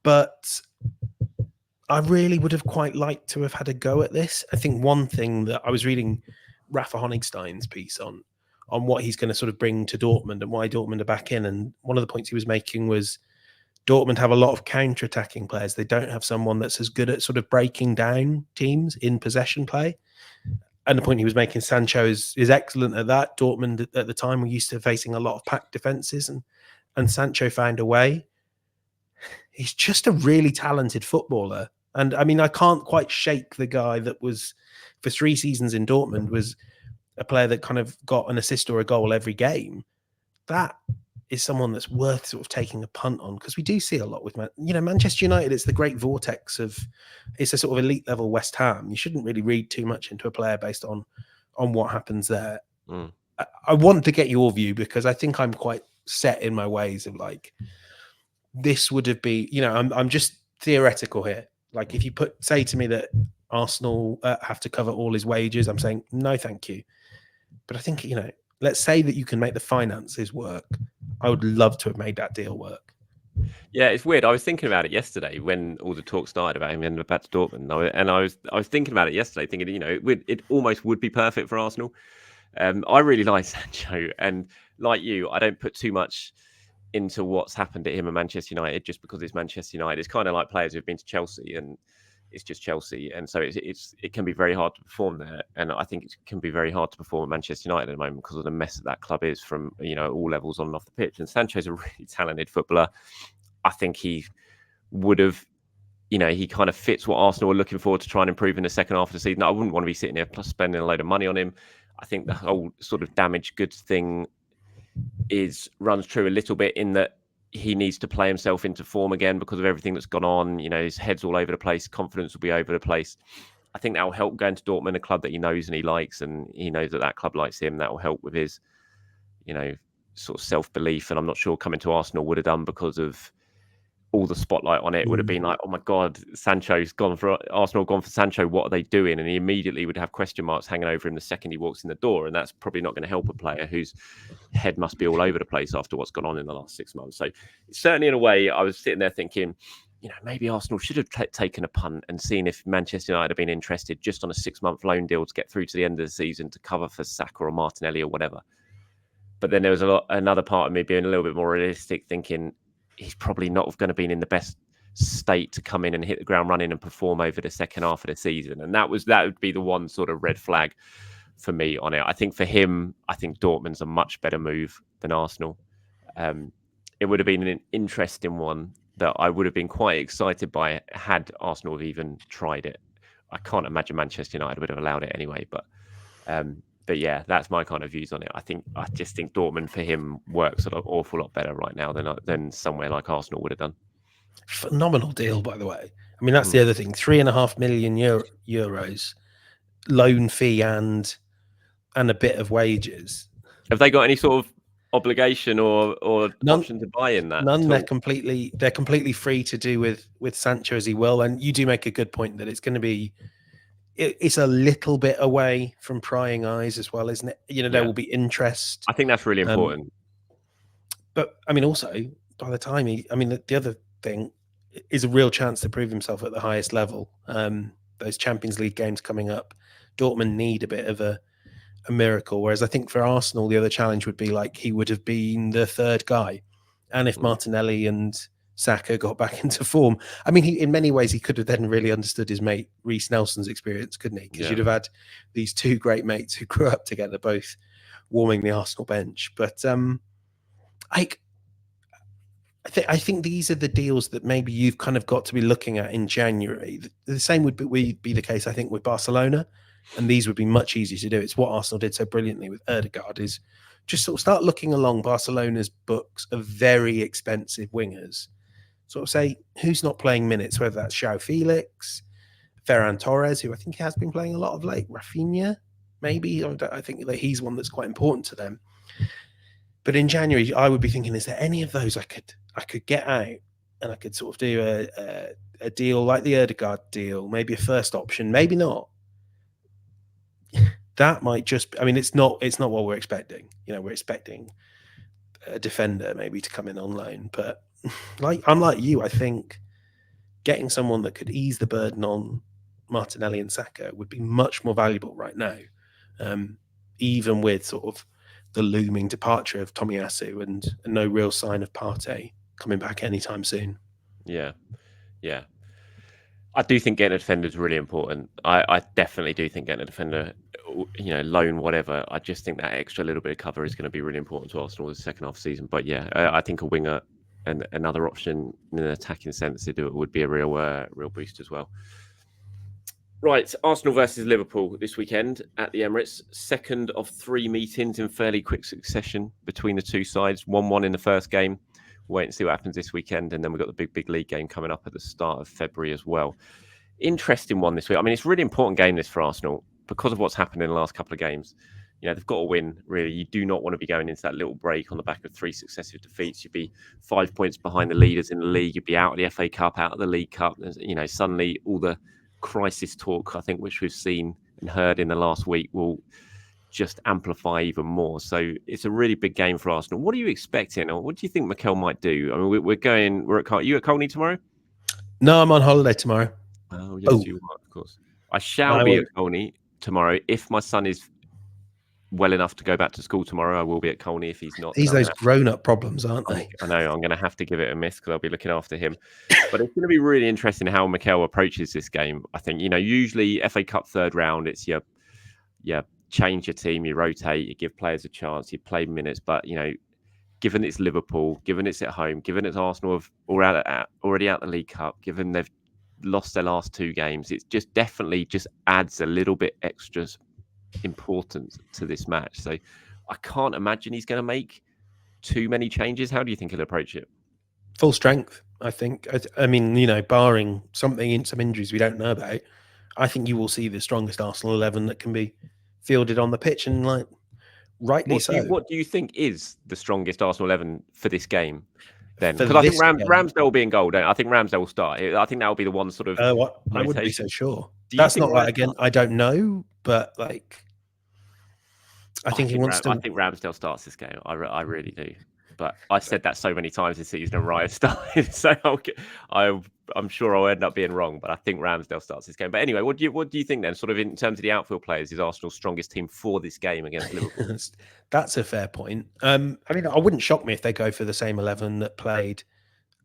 But I really would have quite liked to have had a go at this. I think one thing that I was reading Rafa Honigstein's piece on what he's going to sort of bring to Dortmund and why Dortmund are back in. And one of the points he was making was Dortmund have a lot of counter-attacking players. They don't have someone that's as good at sort of breaking down teams in possession play. And the point he was making, Sancho is excellent at that. Dortmund at the time were used to facing a lot of packed defenses, and Sancho found a way. He's just a really talented footballer. And I mean, I can't quite shake the guy that was, for 3 seasons in Dortmund, was a player that kind of got an assist or a goal every game. That is someone that's worth sort of taking a punt on, because we do see a lot with Manchester United. It's the great vortex it's a sort of elite level West Ham. You shouldn't really read too much into a player based on what happens there. I want to get your view, because I think I'm quite set in my ways of like, this would have been, I'm just theoretical here. Like if you say to me that Arsenal have to cover all his wages, I'm saying no, thank you. But I think, let's say that you can make the finances work. I would love to have made that deal work. Yeah, it's weird. I was thinking about it yesterday when all the talk started about him and back to Dortmund, and I was thinking about it yesterday, thinking, it almost would be perfect for Arsenal. I really like Sancho, and like you, I don't put too much into what's happened to him at Manchester United just because it's Manchester United. It's kind of like players who've been to Chelsea and it's just Chelsea, and so it can be very hard to perform there. And I think it can be very hard to perform at Manchester United at the moment because of the mess that club is from all levels on and off the pitch. And Sancho's a really talented footballer. I think he would have, he kind of fits what Arsenal are looking for to try and improve in the second half of the season. I wouldn't want to be sitting here plus spending a load of money on him. I think the whole sort of damaged goods thing runs true a little bit in that he needs to play himself into form again because of everything that's gone on. His head's all over the place. Confidence will be over the place. I think that will help going to Dortmund, a club that he knows and he likes, and he knows that club likes him. That will help with his, sort of self-belief. And I'm not sure coming to Arsenal would have done because of all the spotlight on it. Would have been like, oh my God, Sancho's gone for Arsenal, gone for Sancho. What are they doing? And he immediately would have question marks hanging over him the second he walks in the door. And that's probably not going to help a player whose head must be all over the place after what's gone on in the last 6 months. So certainly in a way, I was sitting there thinking, maybe Arsenal should have taken a punt and seen if Manchester United had been interested just on a 6-month loan deal to get through to the end of the season to cover for Saka or Martinelli or whatever. But then there was another part of me being a little bit more realistic, thinking he's probably not going to be in the best state to come in and hit the ground running and perform over the second half of the season. And that would be the one sort of red flag for me on it. I think for him, I think Dortmund's a much better move than Arsenal. It would have been an interesting one that I would have been quite excited by had Arsenal have even tried it. I can't imagine Manchester United would have allowed it anyway, but yeah, that's my kind of views on it. I just think Dortmund for him works an awful lot better right now than somewhere like Arsenal would have done. Phenomenal deal, by the way. I mean, that's the other thing: 3.5 million euros loan fee and a bit of wages. Have they got any sort of obligation or None, option to buy in that none. at all? They're completely free to do with Sancho as he will. And you do make a good point that it's going to be. It's a little bit away from prying eyes as well, isn't it? You know, there Yeah, will be interest. I think that's really important. But I mean, also by the time the other thing is a real chance to prove himself at the highest level. Those Champions League games coming up, Dortmund need a bit of a miracle. Whereas I think for Arsenal, the other challenge would be like he would have been the third guy, and if Martinelli and Saka got back into form, I mean, in many ways he could have then really understood his mate Reece Nelson's experience, couldn't he? Because Yeah. you'd have had these two great mates who grew up together, both warming the Arsenal bench. But I think these are the deals that maybe you've kind of got to be looking at in January. The same would be the case, I think, with Barcelona, and these would be much easier to do. It's what Arsenal did so brilliantly with Ødegaard, is just sort of start looking along Barcelona's books of very expensive wingers. Sort of say, who's not playing minutes, whether that's João Felix, Ferran Torres, who I think has been playing a lot of late, Rafinha, maybe. I think that he's one that's quite important to them. But in January, I would be thinking, is there any of those I could get out and I could sort of do a deal like the Ødegaard deal, maybe a first option, maybe not. That might just, I mean, it's not what we're expecting. You know, we're expecting a defender maybe to come in on loan. But I'm like you, I think getting someone that could ease the burden on Martinelli and Saka would be much more valuable right now, even with sort of the looming departure of Tomiyasu and no real sign of Partey coming back anytime soon. Yeah. I do think getting a defender is really important. I definitely do think getting a defender, loan, whatever. I just think that extra little bit of cover is going to be really important to Arsenal in the second half of the season. But yeah, I think a winger and another option in an attacking sense to do it would be a real boost as well. Right, Arsenal versus Liverpool this weekend at the Emirates. Second of 3 meetings in fairly quick succession between the two sides. 1-1 in the first game. We'll wait and see what happens this weekend. And then we've got the big league game coming up at the start of February as well. Interesting one this week. I mean, it's a really important game this for Arsenal because of what's happened in the last couple of games. You know, they've got to win, really. You do not want to be going into that little break on the back of 3 successive defeats. You'd be 5 points behind the leaders in the league. You'd be out of the FA Cup, out of the League Cup. You know, suddenly all the crisis talk, I think, which we've seen and heard in the last week, will just amplify even more. So it's a really big game for Arsenal. What are you expecting, or what do you think Mikel might do? I mean, we're at you at Colney tomorrow? No, I'm on holiday tomorrow. Oh, yes, you are, of course. I shall be at Colney tomorrow. If my son is well enough to go back to school tomorrow, I will be at Colney. If he's not, these those grown-up problems, aren't they? I know. I'm going to have to give it a miss because I'll be looking after him. But it's going to be really interesting how Mikel approaches this game. I think, usually FA Cup third round, it's you change your team, you rotate, you give players a chance, you play minutes. But given it's Liverpool, given it's at home, given it's Arsenal have already out the League Cup, given they've lost their last 2 games, it's just definitely just adds a little bit extra importance to this match. So I can't imagine he's going to make too many changes. How do you think he'll approach it? Full strength, I think. I mean, barring some injuries we don't know about, I think you will see the strongest Arsenal 11 that can be fielded on the pitch, and rightly so. What do you think is the strongest Arsenal 11 for this game? Then, because I think Ramsdale will be in goal. I think Ramsdale will start. I think that will be the one sort of. I wouldn't be so sure. That's not like, again. I don't know, but I think he wants to. I think Ramsdale starts this game. I really do. But I've said that so many times this season, and Raya started. So I'm sure I'll end up being wrong. But I think Ramsdale starts this game. But anyway, what do you think then? Sort of in terms of the outfield players, is Arsenal's strongest team for this game against Liverpool? That's a fair point. I mean, I wouldn't shock me if they go for the same 11 that played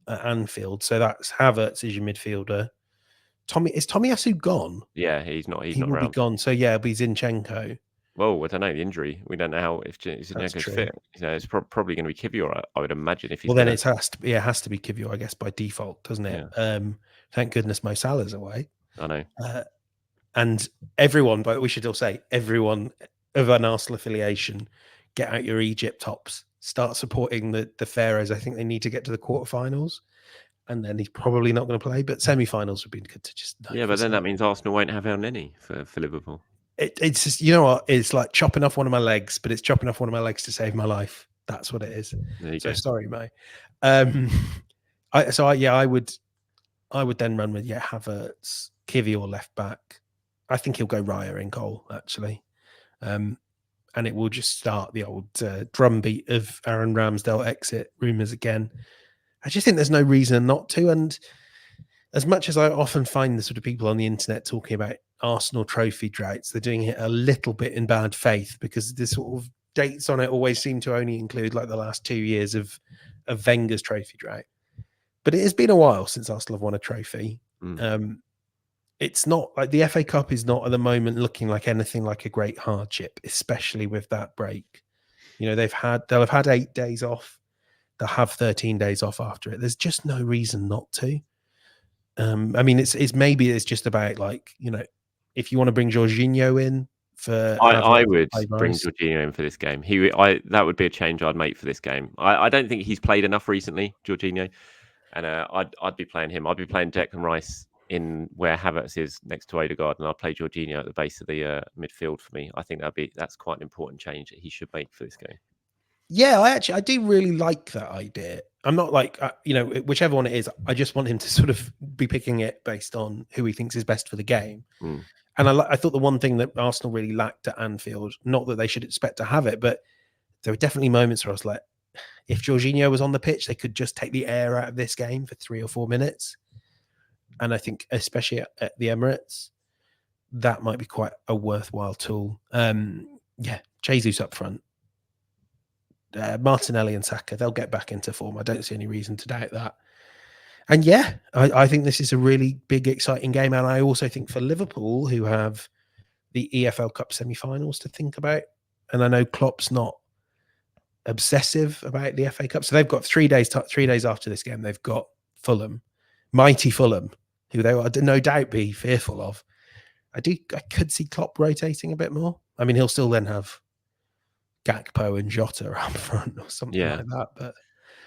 at Anfield. So that's Havertz is your midfielder. Is Tomiyasu gone? Yeah, he's not. He will be gone. So yeah, it'll be Zinchenko. Well, I don't know the injury. We don't know how if Zinchenko's fit. It's probably going to be Kivior, I would imagine. If he's it has to be Kivior, I guess, by default, doesn't it? Yeah. Thank goodness Mo Salah's away. I know. And everyone, but we should all say, everyone of an Arsenal affiliation, get out your Egypt tops. Start supporting the Pharaohs. I think they need to get to the quarterfinals. and then he's probably not going to play. But semi-finals would be good to just know. Yeah, but then that means Arsenal won't have El Neni for Liverpool. It's just, you know what? It's like chopping off one of my legs, but it's chopping off one of my legs to save my life. That's what it is. So go. sorry, mate. I would then run with Havertz, Kivior left back. I think he'll go Raya in goal actually, and it will just start the old drumbeat of Aaron Ramsdale exit rumours again. I just think there's no reason not to. And as much as I often find the sort of people on the internet talking about Arsenal trophy droughts, they're doing it a little bit in bad faith because the sort of dates on it always seem to only include like the last 2 years of Wenger's trophy drought. But it has been a while since Arsenal have won a trophy. It's not like the FA Cup is not at the moment looking like anything like a great hardship, especially with that break. You know, they'll have had 8 days off. They'll have 13 days off after it. There's just no reason not to. I mean, it's maybe it's just about like, you know, if you want to bring Jorginho in for, I would bring Jorginho in for this game. That would be a change I'd make for this game. I don't think he's played enough recently, Jorginho, and I'd be playing him. I'd be playing Declan Rice in where Havertz is next to Odegaard, and I'd play Jorginho at the base of the midfield for me. I think that's quite an important change that he should make for this game. Yeah, I do really like that idea. I'm not like, you know, whichever one it is, I just want him to sort of be picking it based on who he thinks is best for the game. And I thought the one thing that Arsenal really lacked at Anfield, not that they should expect to have it, but there were definitely moments where I was like, if Jorginho was on the pitch, they could just take the air out of this game for 3 or 4 minutes. And I think, especially at the Emirates, that might be quite a worthwhile tool. Jesus up front. Martinelli and Saka, they'll get back into form. I don't see any reason to doubt that. And I think this is a really big, exciting game. And I also think for Liverpool, who have the EFL Cup semi-finals to think about, and I know Klopp's not obsessive about the FA Cup, so they've got 3 days. 3 days after this game, they've got Fulham, mighty Fulham, who they will no doubt be fearful of. I could see Klopp rotating a bit more. I mean, he'll still then have Gakpo and Jota around front or something like that. But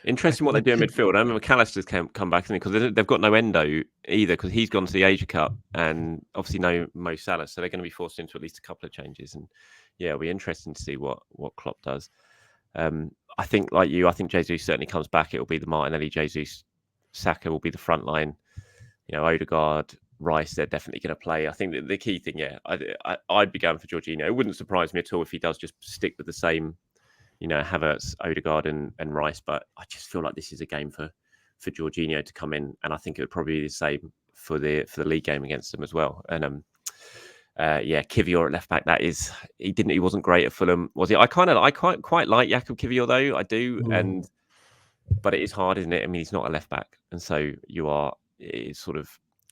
interesting what they do in midfield. I remember McAllister's come back because they've got no Endo either because he's gone to the Asia Cup and obviously no Mo Salah, so they're going to be forced into at least a couple of changes. And it'll be interesting to see what Klopp does. I think, like you, I think Jesus certainly comes back. It will be the Martinelli, Jesus, Saka will be the front line. You know, Odegaard, Rice, they're definitely going to play. I think that the key thing, I'd be going for Jorginho. It wouldn't surprise me at all if he does just stick with the same, you know, Havertz, Odegaard, and Rice. But I just feel like this is a game for Jorginho to come in, and I think it would probably be the same for the league game against them as well. And Kivior at left back. He wasn't great at Fulham, was he? I quite like Jakub Kivior though. I do, but it is hard, isn't it? I mean, he's not a left back, and so it's sort of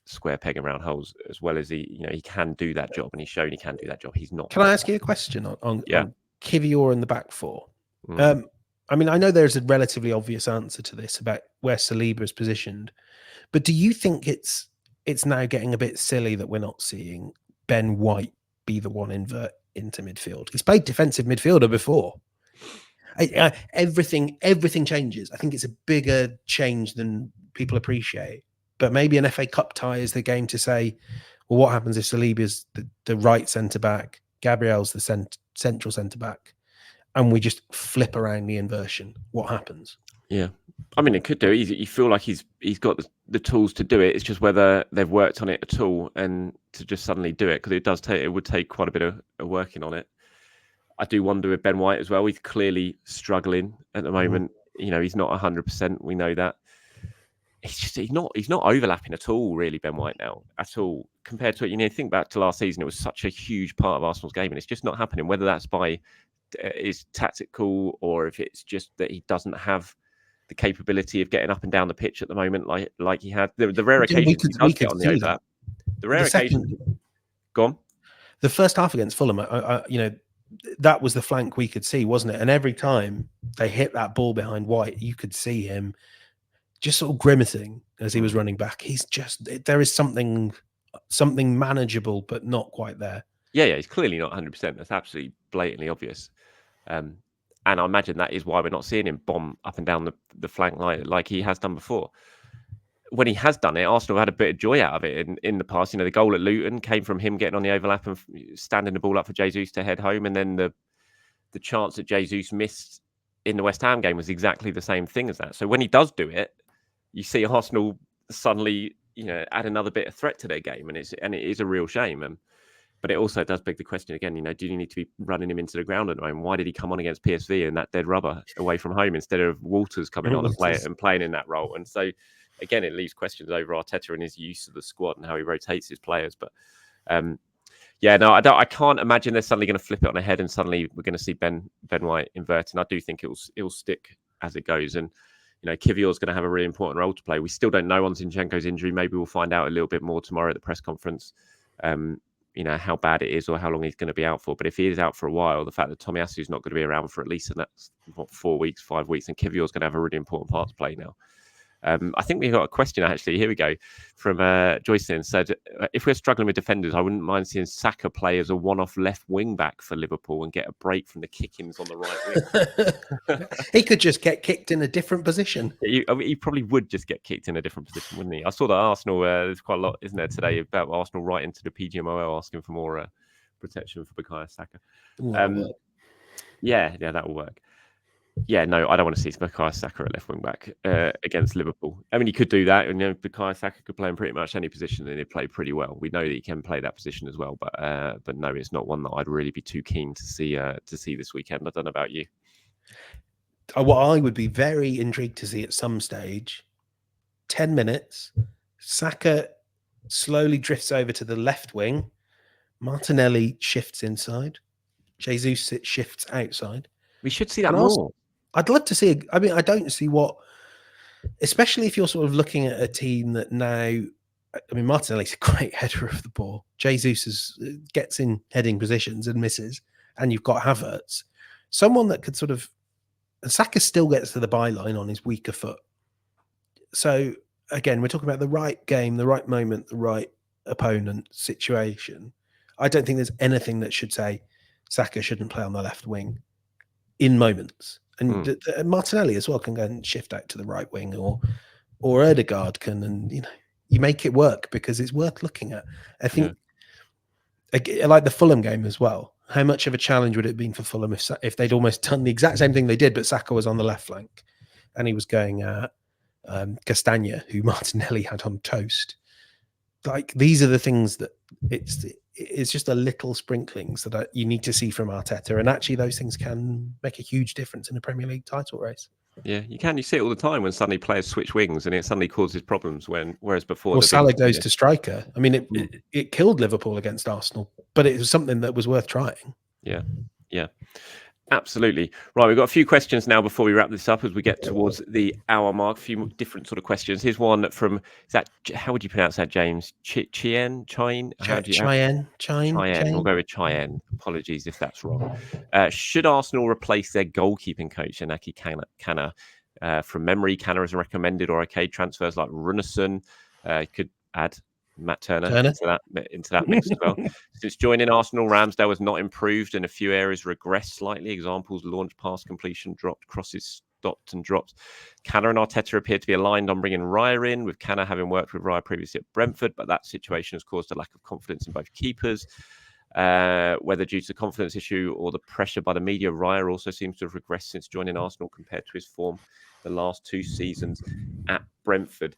square peg around holes as well as he can do that job, and he's shown he can do that job. He's not. Can I ask you a question on Kivior and the back four? I mean, I know there's a relatively obvious answer to this about where Saliba is positioned, but do you think it's now getting a bit silly that we're not seeing Ben White be the one invert into midfield? He's played defensive midfielder before. Everything changes. I think it's a bigger change than people appreciate. But maybe an FA Cup tie is the game to say, well, what happens if Saliba's the right centre back, Gabriel's the central centre back, and we just flip around the inversion? What happens? Yeah, I mean, it could do. You feel like he's got the tools to do it. It's just whether they've worked on it at all and to just suddenly do it, because it would take quite a bit of working on it. I do wonder with Ben White as well. He's clearly struggling at the moment. You know, he's not 100%. We know that. He's not overlapping at all, really, Ben White now at all, compared to, you know, think back to last season. It was such a huge part of Arsenal's game, and it's just not happening. Whether that's by is tactical or if it's just that he doesn't have the capability of getting up and down the pitch at the moment, like he had the rare occasions he does get on the overlap. The rare occasions. Go on. The first half against Fulham, you know, that was the flank we could see, wasn't it? And every time they hit that ball behind White, you could see him just sort of grimacing as he was running back. There is something manageable, but not quite there. Yeah, he's clearly not 100%. That's absolutely blatantly obvious. And I imagine that is why we're not seeing him bomb up and down the flank like he has done before. when he has done it, Arsenal had a bit of joy out of it in the past. You know, the goal at Luton came from him getting on the overlap and standing the ball up for Jesus to head home, and then the chance that Jesus missed in the West Ham game was exactly the same thing as that. So when he does do it, you see Arsenal suddenly, add another bit of threat to their game, and it is a real shame. But it also does beg the question again, do you need to be running him into the ground at the moment? Why did he come on against PSV and that dead rubber away from home instead of Walters coming on and playing in that role? And so, again, it leaves questions over Arteta and his use of the squad and how he rotates his players. But I can't imagine they're suddenly going to flip it on a head and suddenly we're going to see Ben White invert. And I do think it'll stick as it goes. And Kivior's going to have a really important role to play. We still don't know on Zinchenko's injury. Maybe we'll find out a little bit more tomorrow at the press conference. How bad it is or how long he's going to be out for. But if he is out for a while, the fact that Tomiyasu's not going to be around for at least the next 4 weeks, 5 weeks, and Kivior's going to have a really important part to play now. I think we got a question, actually. Here we go. From Joycelyn said, if we're struggling with defenders, I wouldn't mind seeing Saka play as a one-off left wing-back for Liverpool and get a break from the kickings on the right wing. He could just get kicked in a different position. He probably would just get kicked in a different position, wouldn't he? I saw that Arsenal, there's quite a lot, isn't there, today about Arsenal right into the PGMOL asking for more protection for Bukayo Saka. Yeah, that will work. Yeah, no, I don't want to see Bukayo Saka at left wing back against Liverpool. I mean, he could do that, and Bukayo Saka could play in pretty much any position, and he'd play pretty well. We know that he can play that position as well, but no, it's not one that I'd really be too keen to see this weekend. I don't know about you. What I would be very intrigued to see at some stage, 10 minutes, Saka slowly drifts over to the left wing, Martinelli shifts inside, Jesus shifts outside. We should see that more. I'd love to see. I mean, I don't see what, especially if you're sort of looking at a team that now. I mean, Martinelli's a great header of the ball. Jesus gets in heading positions and misses, and you've got Havertz, someone that could sort of. And Saka still gets to the byline on his weaker foot. So again, we're talking about the right game, the right moment, the right opponent situation. I don't think there's anything that should say Saka shouldn't play on the left wing in moments. And Martinelli as well can go and shift out to the right wing, or Ødegaard can, and you make it work because it's worth looking at. I think, like the Fulham game as well. How much of a challenge would it have been for Fulham if they'd almost done the exact same thing they did, but Saka was on the left flank and he was going at Castagna, who Martinelli had on toast. Like, these are the things that it's just a little sprinklings that you need to see from Arteta, and actually those things can make a huge difference in a Premier League title race. Yeah, you can. You see it all the time when suddenly players switch wings and it suddenly causes problems. Whereas before, well, Salah goes to striker. I mean, it killed Liverpool against Arsenal, but it was something that was worth trying. Yeah, absolutely. Right, we've got a few questions now before we wrap this up as we get towards the hour mark. A few different sort of questions. Here's one from, how would you pronounce that, James? Chien? Chien? We'll go with Chien. Apologies if that's wrong. Should Arsenal replace their goalkeeping coach, Inaki Kana? From memory, Kana is recommended or okay. Transfers like Runarsson could add Matt Turner into that mix as well. Since joining Arsenal, Ramsdale has not improved and a few areas regressed slightly. Examples: launch pass completion dropped, crosses stopped and dropped. Kana and Arteta appear to be aligned on bringing Raya in, with Kana having worked with Raya previously at Brentford, but that situation has caused a lack of confidence in both keepers. Whether due to the confidence issue or the pressure by the media, Raya also seems to have regressed since joining Arsenal compared to his form the last 2 seasons at Brentford.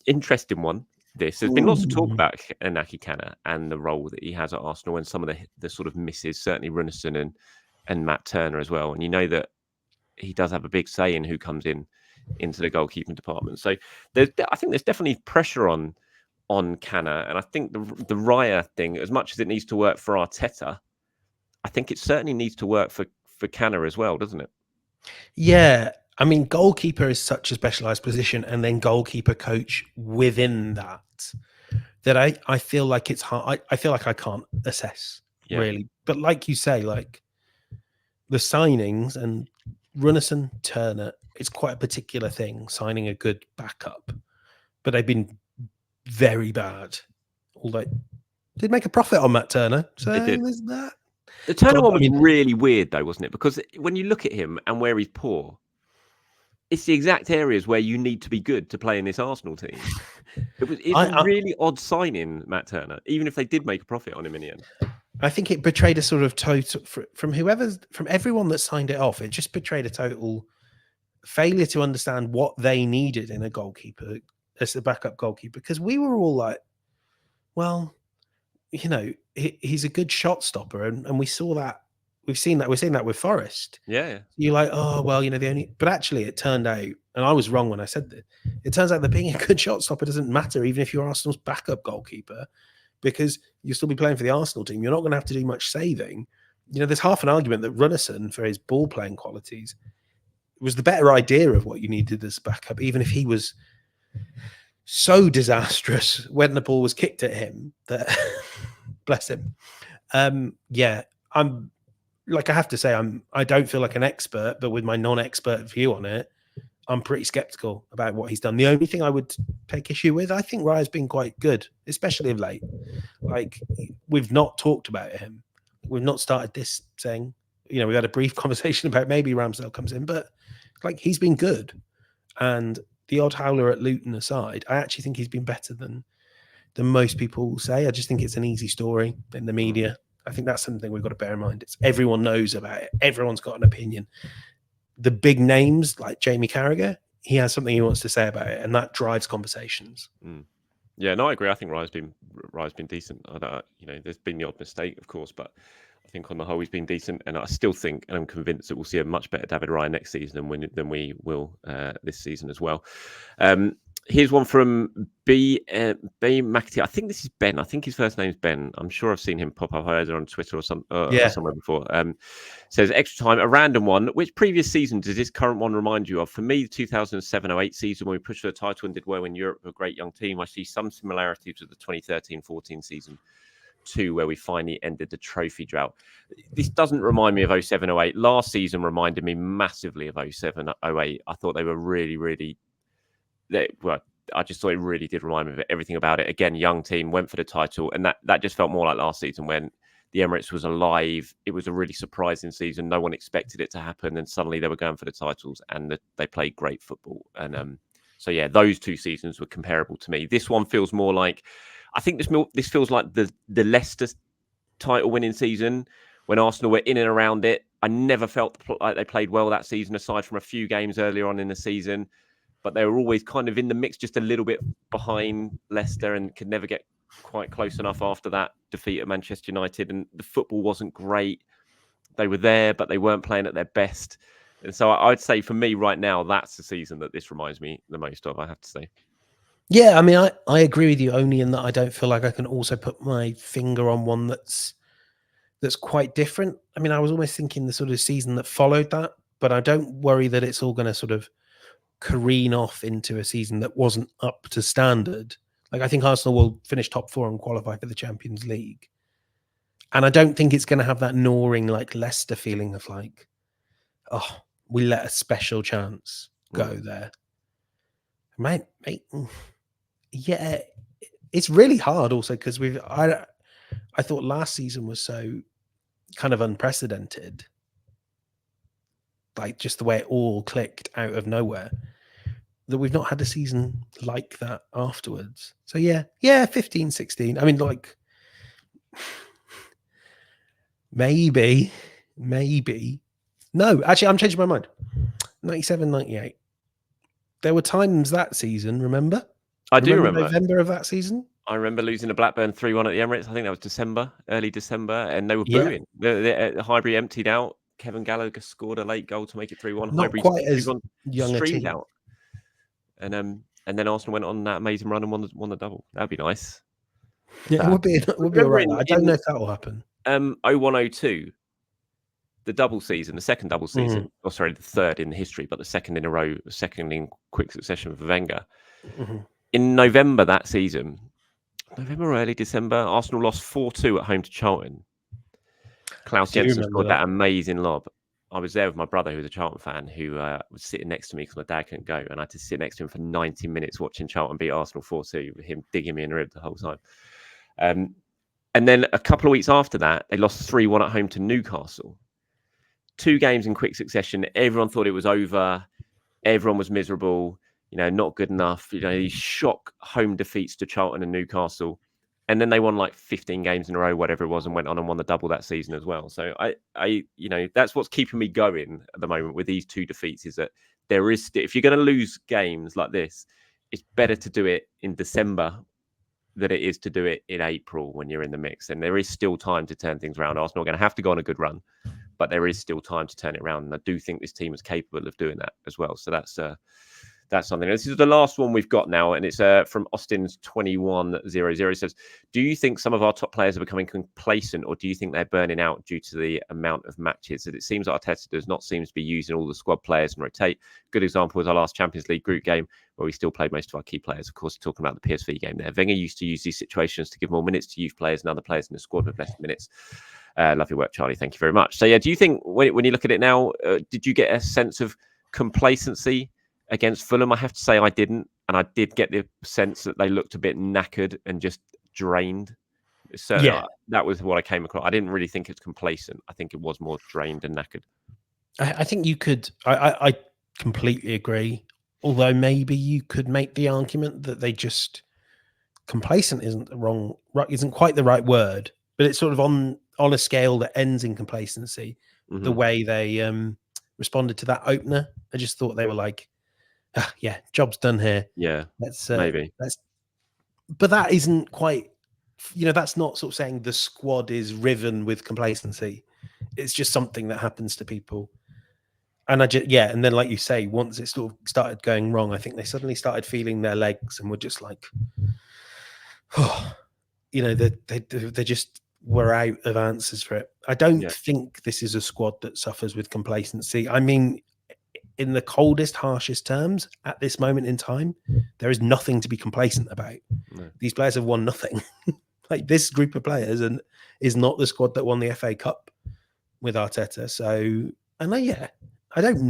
Interesting one. There's been lots of talk about Inaki Kana and the role that he has at Arsenal and some of the sort of misses, certainly Runarsson and Matt Turner as well. And you know that he does have a big say in who comes into the goalkeeping department. So I think there's definitely pressure on Kana. And I think the Raya thing, as much as it needs to work for Arteta, I think it certainly needs to work for Kana as well, doesn't it? Yeah. I mean, goalkeeper is such a specialized position, and then goalkeeper coach within that I feel like it's hard. I feel like I can't assess really. But like you say, like the signings and Runarsson, Turner, it's quite a particular thing, signing a good backup. But they've been very bad. Although did make a profit on Matt Turner. So there's that. The Turner one was really weird though, wasn't it? Because when you look at him and where he's poor, it's the exact areas where you need to be good to play in this Arsenal team. It's a I really odd signing, Matt Turner, even if they did make a profit on him in the end. I think it betrayed a sort of total from everyone that signed it off. It just betrayed a total failure to understand what they needed in a goalkeeper as the backup goalkeeper. Because we were all like, well, you know, he's a good shot stopper, and we saw that. We're seeing that with Forest. Yeah. You're like, oh well, you know, but actually it turned out, and I was wrong when I said that. It turns out that being a good shot stopper doesn't matter, even if you're Arsenal's backup goalkeeper, because you'll still be playing for the Arsenal team. You're not going to have to do much saving. You know, there's half an argument that Runnison, for his ball playing qualities, was the better idea of what you needed as backup, even if he was so disastrous when the ball was kicked at him that bless him. Yeah, I'm like, I have to say, I don't feel like an expert, but with my non-expert view on it, I'm pretty skeptical about what he's done. The only thing I would take issue with, I think Raya's been quite good, especially of late. Like, we've not talked about him. We've not started this saying, you know, we had a brief conversation about maybe Ramsdale comes in, but like, he's been good. And the odd howler at Luton aside, I actually think he's been better than most people say. I just think it's an easy story in the media. I think that's something we've got to bear in mind. It's everyone knows about it. Everyone's got an opinion. The big names like Jamie Carragher, he has something he wants to say about it, and that drives conversations. Yeah, no, I agree. I think Raya's been decent. You know, there's been the odd mistake, of course, but I think on the whole he's been decent, and I still think, and I'm convinced that we'll see a much better David Raya next season than we will this season as well. Here's one from B Nketiah. I think this is Ben. I think his first name is Ben. I'm sure I've seen him pop up either on Twitter or somewhere before. Says extra time, a random one. Which previous season does this current one remind you of? For me, the 2007-08 season when we pushed for the title and did well in Europe with a great young team. I see some similarities with the 2013-14 season too, where we finally ended the trophy drought. This doesn't remind me of 07-08. Last season reminded me massively of 07-08. I thought they were really. I just thought it really did remind me of everything about it. Again, young team, went for the title, and that just felt more like last season when the Emirates was alive. It was a really surprising season. No one expected it to happen, and suddenly they were going for the titles, and they played great football. And so, yeah, those two seasons were comparable to me. This one feels more like, I think this feels like the Leicester title-winning season when Arsenal were in and around it. I never felt like they played well that season, aside from a few games earlier on in the season. But they were always kind of in the mix, just a little bit behind Leicester, and could never get quite close enough after that defeat at Manchester United. And the football wasn't great. They were there, but they weren't playing at their best. And so I'd say for me right now, that's the season that this reminds me the most of, I have to say. Yeah, I mean, I agree with you only in that I don't feel like I can also put my finger on one that's quite different. I mean, I was almost thinking the sort of season that followed that, but I don't worry that it's all going to sort of careen off into a season that wasn't up to standard. Like, I think Arsenal will finish top 4 and qualify for the Champions League. And I don't think it's going to have that gnawing, like, Leicester feeling of like, oh, we let a special chance go there. Mate, yeah, it's really hard also because I thought last season was so kind of unprecedented. Like, just the way it all clicked out of nowhere, that we've not had a season like that afterwards. So yeah, 15, 16. I mean, like, maybe. No, actually, I'm changing my mind. 97, 98. There were times that season, remember? I do remember. November of that season? I remember losing to Blackburn 3-1 at the Emirates. I think that was early December, and they were booing. The Highbury emptied out. Kevin Gallagher scored a late goal to make it 3-1. Not quite as young a team. Out. And then Arsenal went on that amazing run and won the double. That'd be nice. Yeah, it would be all right. I don't know if that will happen. 01-02, the double season, the second double season. Oh, sorry, the third in history, but the second in a row, the second in quick succession for Wenger. In November that season, November or early December, Arsenal lost 4-2 at home to Charlton. Klaus Jensen scored that amazing lob. I was there with my brother, who was a Charlton fan, who was sitting next to me because my dad couldn't go. And I had to sit next to him for 90 minutes watching Charlton beat Arsenal 4-2, with him digging me in the rib the whole time. And then a couple of weeks after that, they lost 3-1 at home to Newcastle. 2 games in quick succession. Everyone thought it was over. everyone was miserable. Not good enough. These shock home defeats to Charlton and Newcastle, and then they won like 15 games in a row, whatever it was, and went on and won the double that season as well. So that's what's keeping me going at the moment with these 2 defeats, is that there is, if you're going to lose games like this, it's better to do it in December than it is to do it in April when you're in the mix. And there is still time to turn things around. Arsenal are going to have to go on a good run, but there is still time to turn it around. And I do think this team is capable of doing that as well. So that's something. This is the last one we've got now, and it's from Austin's 2100. It says, do you think some of our top players are becoming complacent, or do you think they're burning out due to the amount of matches? That it seems that Arteta does not seem to be using all the squad players and rotate. Good example was our last Champions League group game, where we still played most of our key players. Of course, talking about the PSV game there. Wenger used to use these situations to give more minutes to youth players and other players in the squad with less minutes. Lovely work, Charlie. Thank you very much. So, yeah, do you think when you look at it now, did you get a sense of complacency against Fulham? I have to say I didn't. And I did get the sense that they looked a bit knackered and just drained. So that was what I came across. I didn't really think it's complacent. I think it was more drained and knackered. I think you could, I completely agree. Although maybe you could make the argument that they just, complacent isn't quite the right word, but it's sort of on a scale that ends in complacency. Mm-hmm. The way they responded to that opener, I just thought they were like, yeah, job's done here. Yeah, maybe. But that isn't quite, that's not sort of saying the squad is riven with complacency. It's just something that happens to people. And and then like you say, once it sort of started going wrong, I think they suddenly started feeling their legs and were just like, they just were out of answers for it. I don't think this is a squad that suffers with complacency. I mean, in the coldest, harshest terms, at this moment in time, there is nothing to be complacent about. No. These players have won nothing. Like, this group of players is not the squad that won the FA Cup with Arteta. So, and I don't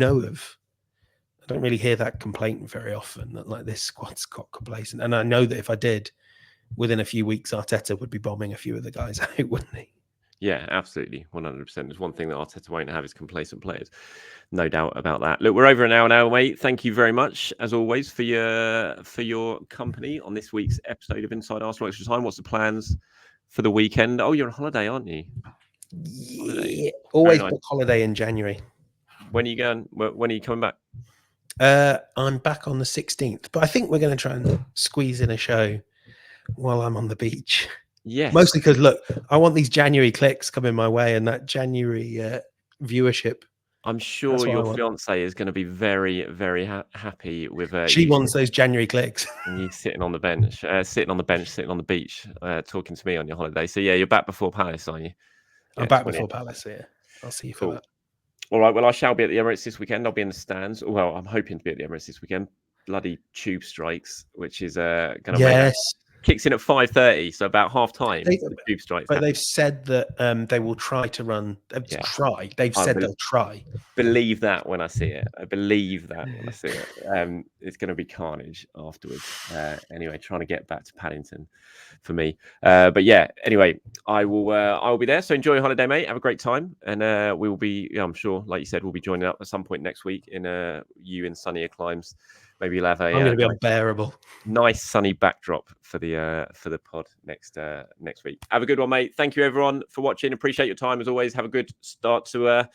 really hear that complaint very often, that like this squad's got complacent. And I know that if I did, within a few weeks, Arteta would be bombing a few of the guys out, wouldn't he? Yeah, absolutely. 100%. There's one thing that Arteta won't have is complacent players. No doubt about that. Look, we're over an hour now, mate. Thank you very much, as always, for your company on this week's episode of Inside Arsenal Extra Time. What's the plans for the weekend? Oh, you're on holiday, aren't you? Yeah, always book holiday in January. When are you going? When are you coming back? I'm back on the 16th, but I think we're going to try and squeeze in a show while I'm on the beach. Yes. Mostly because, look, I want these January clicks coming my way and that January viewership. I'm sure your fiance is going to be very, very happy with. She wants those January clicks. And you sitting on the bench, sitting on the beach, talking to me on your holiday. So yeah, you're back before Palace, aren't you? Yeah, I'm back before Palace. Yeah, I'll see you for that. All right. Well, I shall be at the Emirates this weekend. I'll be in the stands. Well, I'm hoping to be at the Emirates this weekend. Bloody tube strikes, which is going to kicks in at 5:30, so about half time. The tube strikes. But they've said that they will try to run. They've said they'll try. Believe that when I see it. I believe that when I see it. It's going to be carnage afterwards. Anyway, trying to get back to Paddington for me. But yeah. Anyway, I will be there. So enjoy your holiday, mate. Have a great time, and we will be. I'm sure, like you said, we'll be joining up at some point next week in you in sunnier climes. Maybe you'll have a. I'm going to be unbearable. Nice sunny backdrop for the pod next week. Have a good one, mate. Thank you everyone for watching. Appreciate your time as always. Have a good start to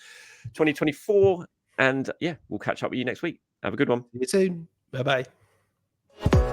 2024, and yeah, we'll catch up with you next week. Have a good one. See you soon. Bye bye.